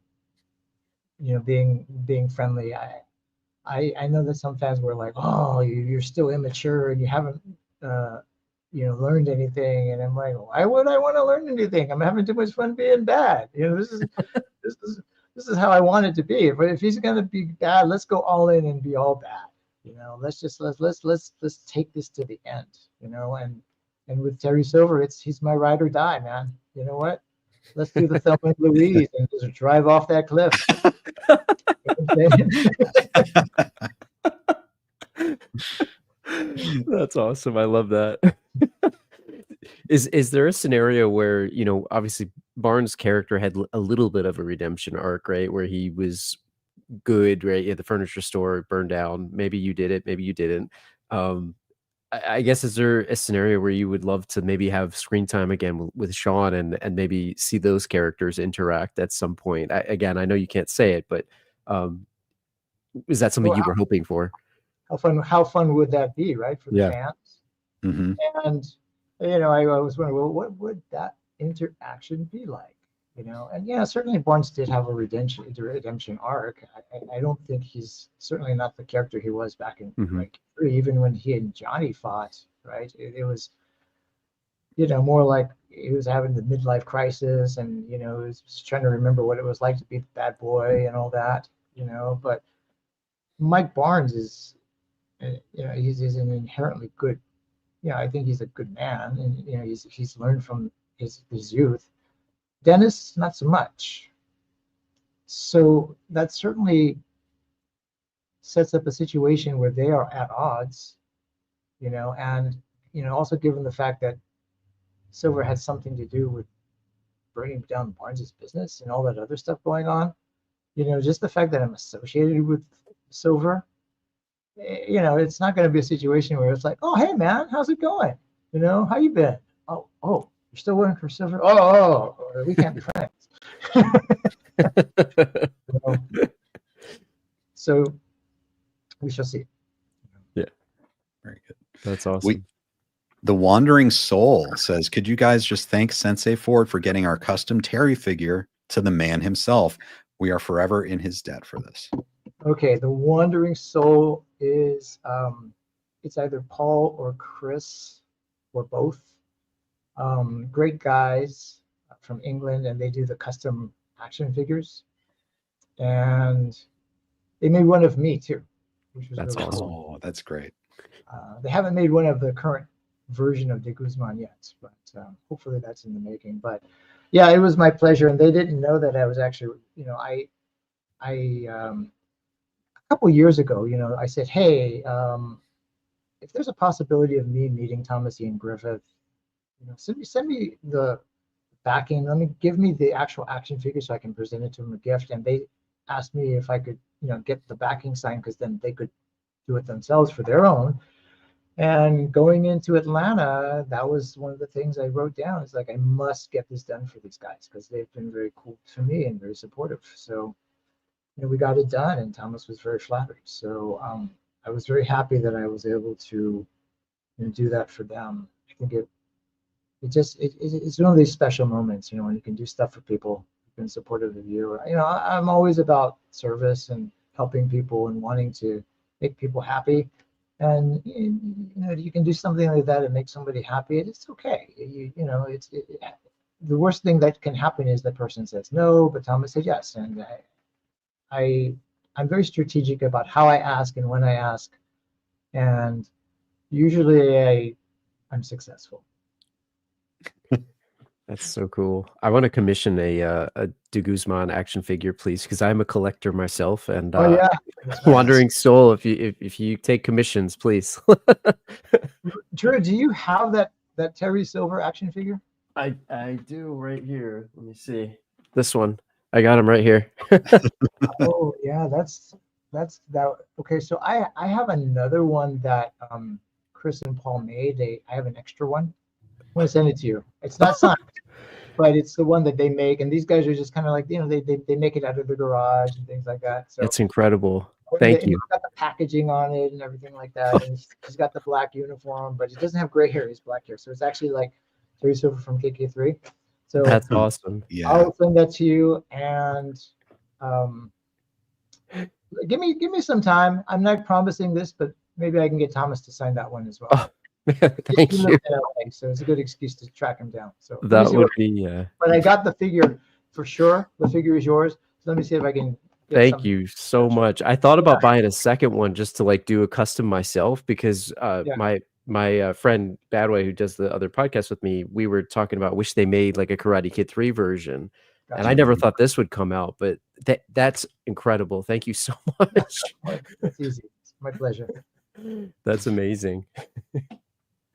you know, being friendly. I know that some fans were like, "Oh, you're still immature and you haven't, you know, learned anything." And I'm like, "Why would I want to learn anything? I'm having too much fun being bad. You know, this is this is how I want it to be. But if he's gonna be bad, let's go all in and be all bad. You know, let's take this to the end. You know, and with Terry Silver, he's my ride or die, man. You know what? Let's do the Thelma and Louise and just drive off that cliff." That's awesome. I love that. Is there a scenario where, you know, obviously Barnes' character had a little bit of a redemption arc, right? Where he was good, right? At the furniture store burned down. Maybe you did it, maybe you didn't. I guess, is there a scenario where you would love to maybe have screen time again with Sean and maybe see those characters interact at some point? Again, I know you can't say it, but is that something Well, you were hoping for? how fun would that be, right, for the Yeah. fans? Mhm. And you know, I was wondering, well, what would that interaction be like? You know, and yeah, certainly Barnes did have a redemption arc. I don't think he's certainly not the character he was back in Mhm. like 3, even when he and Johnny fought, right? It was, you know, more like he was having the midlife crisis and, you know, he was trying to remember what it was like to be the bad boy and all that, you know. But Mike Barnes is, you know, he's an inherently good, you know, I think he's a good man, and you know, he's learned from his youth. Dennis, not so much. So that certainly sets up a situation where they are at odds, you know, and you know, also given the fact that Silver had something to do with burning down Barnes's business and all that other stuff going on, you know, just the fact that I'm associated with Silver, you know, it's not going to be a situation where it's like, "Oh, hey man, how's it going? You know, how you been? Oh, you're still working for Silver? Oh, we can't be friends." You know? So we shall see. Very good. That's awesome. The Wandering Soul says, "Could you guys just thank Sensei Ford for getting our custom Terry figure to the man himself? We are forever in his debt for this." Okay, the Wandering Soul is it's either Paul or Chris or both. Great guys from England, and they do the custom action figures. And they made one of me too, which was That's really awesome. cool. Oh, that's great. They haven't made one of the current version of de Guzman yet, but hopefully that's in the making. But yeah, it was my pleasure, and they didn't know that I was actually, you know, I a couple years ago, you know, I said, "Hey, if there's a possibility of me meeting Thomas Ian Griffith, you know, send me the backing. Give me the actual action figure so I can present it to him a gift." And they asked me if I could, you know, get the backing signed because then they could do it themselves for their own. And going into Atlanta, that was one of the things I wrote down. It's like, I must get this done for these guys because they've been very cool to me and very supportive. So, you know, we got it done, and Thomas was very flattered. So I was very happy that I was able to, you know, do that for them. I think it's one of these special moments, you know, when you can do stuff for people who've been supportive of you. You know, I'm always about service and helping people and wanting to make people happy. And you know, you can do something like that and make somebody happy. It's okay. You know, the worst thing that can happen is the person says no, but Thomas said yes, and I'm very strategic about how I ask and when I ask, and usually I'm successful. That's so cool. I want to commission a de Guzman action figure, please, because I'm a collector myself. And Oh yeah, Wandering Soul, if you take commissions, please. Drew, do you have that that Terry Silver action figure? I do right here. Let me see. This one. I got him right here. Oh yeah, that's that. Okay, so I have another one that Chris and Paul made. I have an extra one. I'm gonna send it to you. It's not signed, but it's the one that they make, and these guys are just kind of like, they make it out of the garage and things like that. So It's incredible. and Thank and you. it's got the packaging on it and everything like that. And he's got the black uniform, but he doesn't have gray hair. He's black hair, so it's actually like Terry Silver from KK3. So That's awesome. Yeah. I'll send that to you, and give me some time. I'm not promising this, but maybe I can get Thomas to sign that one as well. Oh, thank He you. lives in LA, so it's a good excuse to track him down. So let me That see would what- be. but I got the figure for sure. The figure is yours. So let me see if I can. Get Thank something. you so much. I thought about buying a second one just to like do a custom myself because Yeah. my friend Badway, who does the other podcast with me, we were talking about wish they made like a Karate Kid 3 version. And I Gotcha. never thought this would come out, but that's incredible. Thank you so much. That's easy. It's my pleasure. That's amazing.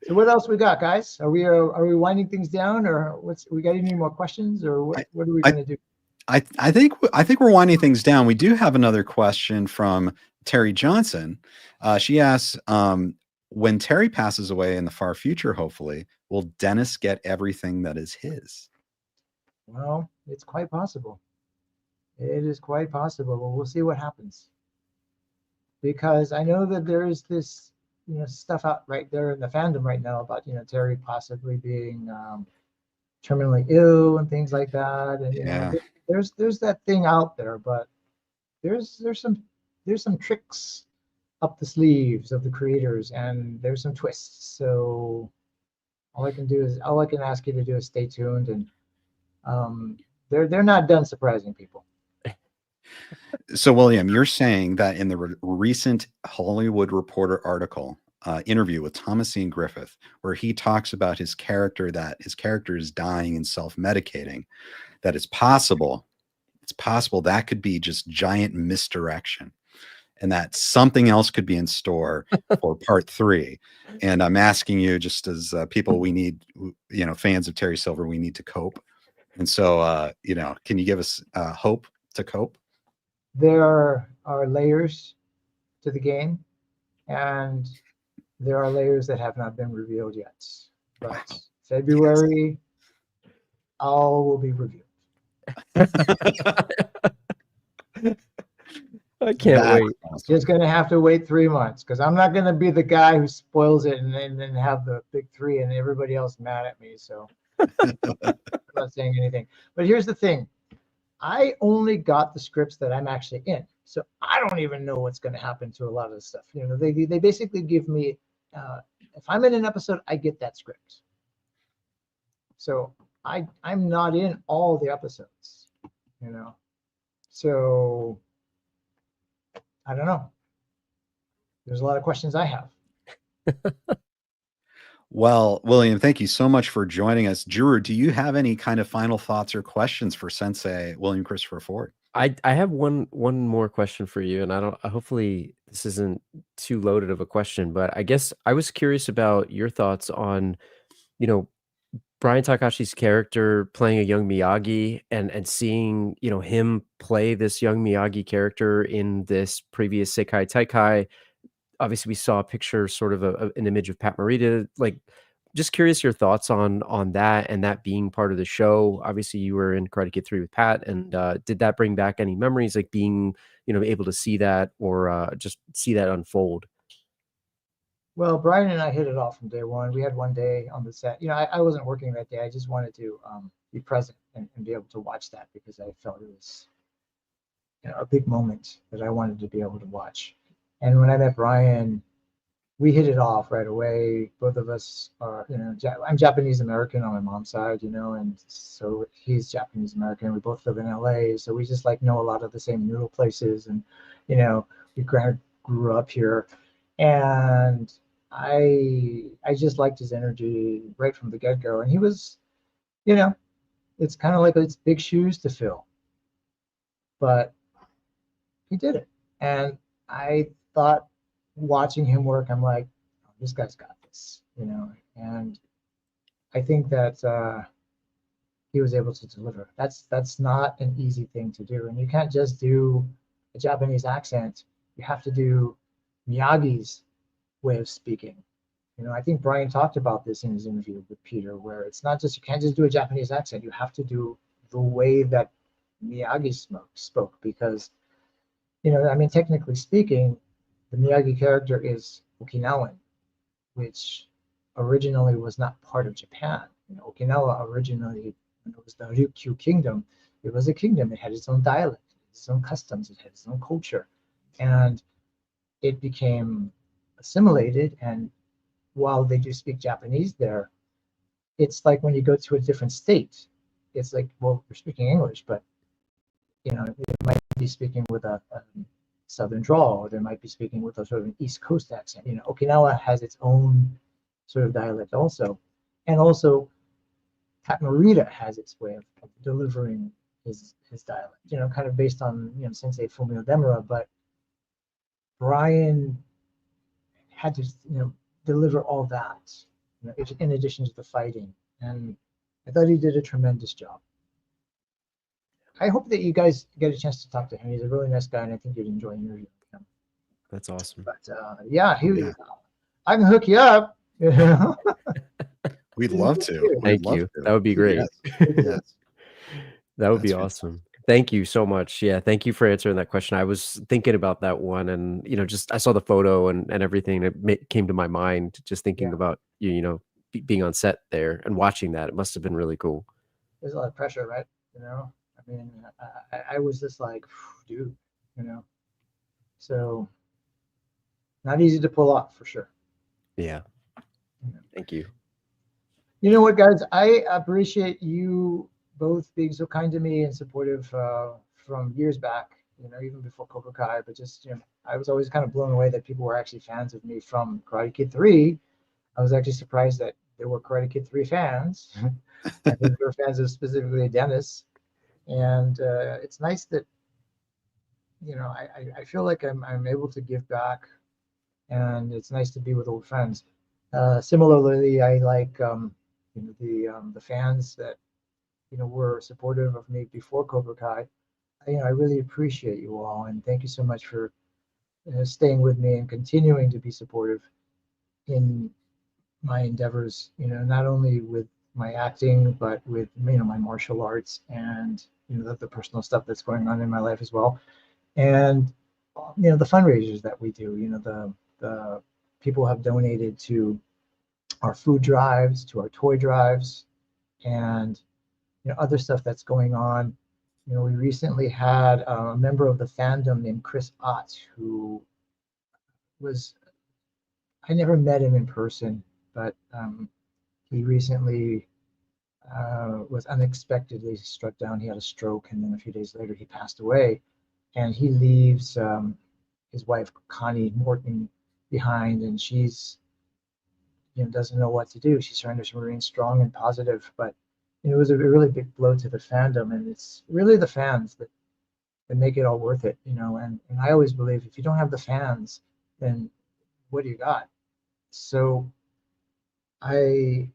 So what else we got, guys? Are we winding things down, or we got any more questions, or what are we going to do? I think we're winding things down. We do have another question from Terry Johnson. She asks, when Terry passes away in the far future, hopefully, will Dennis get everything that is his? Well, it's quite possible. It is quite possible. Well, we'll see what happens. Because I know that there is this, stuff out right there in the fandom right now about, Terry possibly being terminally ill and things like that. And Yeah. there's that thing out there, but there's some tricks up the sleeves of the creators, and there's some twists. So all I can ask you to do is stay tuned, and they're not done surprising people. So, William, you're saying that in the recent Hollywood Reporter article interview with Thomas Ian Griffith, where he talks about his character is dying and self-medicating, that it's possible that could be just giant misdirection, and that something else could be in store for part 3. And I'm asking you, just as people, we need, fans of Terry Silver, we need to cope. And so, can you give us hope to cope? There are layers to the game, and there are layers that have not been revealed yet. But February, all will be revealed. I can't wait. Just going to have to wait 3 months, because I'm not going to be the guy who spoils it and then have the big 3 and everybody else mad at me. So I'm not saying anything. But here's the thing. I only got the scripts that I'm actually in. So I don't even know what's going to happen to a lot of the stuff. They basically give me, if I'm in an episode, I get that script. So I'm not in all the episodes, So I don't know. There's a lot of questions I have. Well, William, thank you so much for joining us. Drew, do you have any kind of final thoughts or questions for Sensei William Christopher Ford? I have one more question for you, and hopefully this isn't too loaded of a question, but I guess I was curious about your thoughts on, Brian Takashi's character playing a young Miyagi and seeing, him play this young Miyagi character in this previous Sekai Taikai. Obviously, we saw a picture, sort of an image of Pat Morita. Like, just curious your thoughts on that, and that being part of the show. Obviously, you were in Karate Kid 3 with Pat, and did that bring back any memories, like being, able to see that, or just see that unfold? Well, Brian and I hit it off from day one. We had one day on the set. I wasn't working that day. I just wanted to be present and be able to watch that, because I felt it was a big moment that I wanted to be able to watch. And when I met Brian, we hit it off right away. Both of us are, I'm Japanese American on my mom's side, and so he's Japanese American. We both live in LA, so we just know a lot of the same noodle places, and we grew up here. And I just liked his energy right from the get-go. And he was, it's kind of like it's big shoes to fill, but he did it. And I thought, watching him work, I'm like, oh, this guy's got this, and I think that he was able to deliver. That's not an easy thing to do, and you can't just do a Japanese accent. You have to do Miyagi's way of speaking. I think Brian talked about this in his interview with Peter, where it's not just, you can't just do a Japanese accent. You have to do the way that Miyagi spoke, because, I mean, technically speaking, the Miyagi character is Okinawan, which originally was not part of Japan. Okinawa originally, when it was the Ryukyu kingdom, it was a kingdom. It had its own dialect, its own customs, it had its own culture, and it became assimilated. And while they do speak Japanese there, it's like when you go to a different state, it's like, well, we're speaking English, but it might be speaking with a southern drawl, or they might be speaking with a sort of an East Coast accent. Okinawa has its own sort of dialect also, and also Pat Morita has its way of delivering his dialect. Kind of based on Sensei Fumio Demura, but Brian had to deliver all that, in addition to the fighting, and I thought he did a tremendous job. I hope that you guys get a chance to talk to him. He's a really nice guy, and I think you'd enjoy interviewing him. That's awesome. But yeah, I can hook you up. We'd love to. Thank you. That would be great. Yes. That would be awesome. Thank you so much. Yeah, thank you for answering that question. I was thinking about that one, and just I saw the photo and everything that came to my mind just thinking about being on set there and watching that. It must have been really cool. There's a lot of pressure, right? I mean, I was just like, dude, so not easy to pull off for sure. Yeah. Thank you. You know what, guys? I appreciate you both being so kind to me and supportive from years back, even before Cobra Kai, but just, I was always kind of blown away that people were actually fans of me from Karate Kid 3. I was actually surprised that there were Karate Kid 3 fans. I think there were fans of specifically Dennis. And it's nice that, I feel like I'm able to give back, and it's nice to be with old friends. Similarly, I like, the fans that, were supportive of me before Cobra Kai. I really appreciate you all, and thank you so much for staying with me and continuing to be supportive in my endeavors, not only with my acting, but with, my martial arts and, the personal stuff that's going on in my life as well. And, the fundraisers that we do, the people have donated to our food drives, to our toy drives, and, other stuff that's going on. We recently had a member of the fandom named Chris Ott, who was, I never met him in person, but he recently was unexpectedly struck down. He had a stroke, and then a few days later he passed away. And he leaves his wife Connie Morton behind, and she's doesn't know what to do. She's trying to remain strong and positive, but it was a really big blow to the fandom, and it's really the fans that make it all worth it. And I always believe if you don't have the fans, then what do you got? So I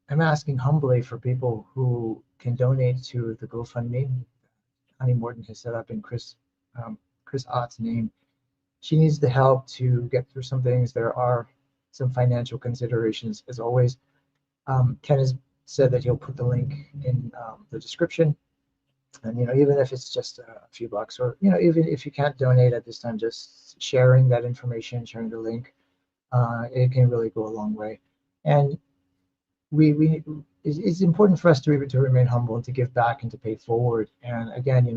am asking humbly for people who can donate to the GoFundMe Connie Morton has set up in Chris Ott's name. She needs the help to get through some things. There are some financial considerations, as always. Ken has said that he'll put the link in the description. And, even if it's just a few bucks, or, even if you can't donate at this time, just sharing that information, sharing the link, it can really go a long way. And it's important for us to remain humble and to give back and to pay forward. And again,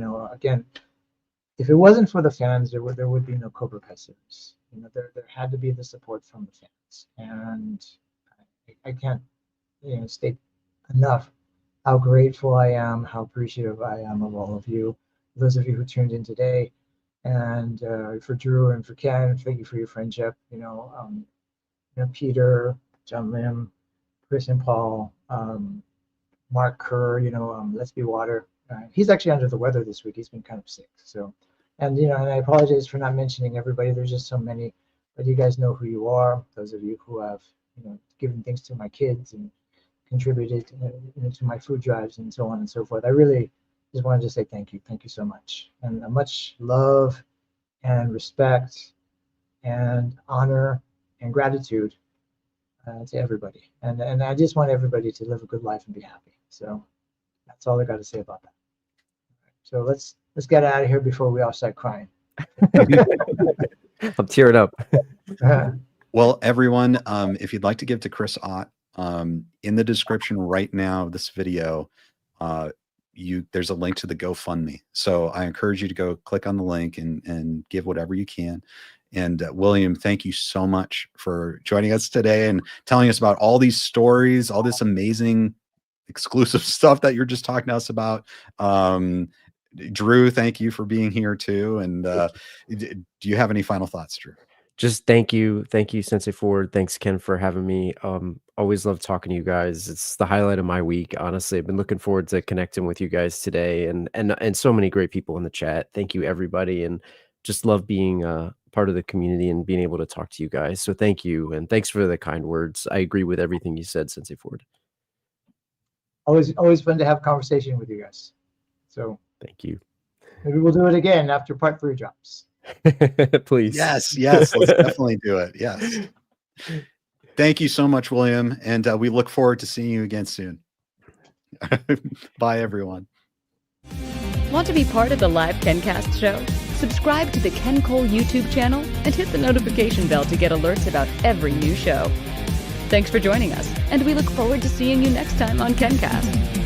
if it wasn't for the fans, there would be no Cobra Kai series. There had to be the support from the fans, and I can't state enough how grateful I am, how appreciative I am of all of you, those of you who tuned in today, and for Drew and for Ken, thank you for your friendship. Peter, John Lim, Chris and Paul, Mark Kerr, Let's Be Water. He's actually under the weather this week. He's been kind of sick. So, and and I apologize for not mentioning everybody. There's just so many, but you guys know who you are. Those of you who have given things to my kids and contributed to my food drives and so on and so forth. I really just wanted to say thank you. Thank you so much. And much love and respect and honor and gratitude to everybody. And I just want everybody to live a good life and be happy. So that's all I got to say about that. So let's get out of here before we all start crying. I'm tearing up. Well, everyone, if you'd like to give to Chris Ott, in the description right now of this video, there's a link to the GoFundMe. So I encourage you to go click on the link and give whatever you can. And William, thank you so much for joining us today and telling us about all these stories, all this amazing exclusive stuff that you're just talking to us about. Drew, thank you for being here too. And do you have any final thoughts, Drew? Just thank you, Sensei Ford. Thanks, Ken, for having me. Always love talking to you guys. It's the highlight of my week. Honestly, I've been looking forward to connecting with you guys today, and so many great people in the chat. Thank you, everybody, and just love being part of the community and being able to talk to you guys. So thank you, and thanks for the kind words. I agree with everything you said, Sensei Ford. Always fun to have a conversation with you guys. So thank you. Maybe we'll do it again after part 3 drops. Please. Yes, let's definitely do it. Yes. Thank you so much, William, and we look forward to seeing you again soon. Bye, everyone. Want to be part of the live KenCast show? Subscribe to the Ken Cole YouTube channel and hit the notification bell to get alerts about every new show. Thanks for joining us, and we look forward to seeing you next time on KenCast.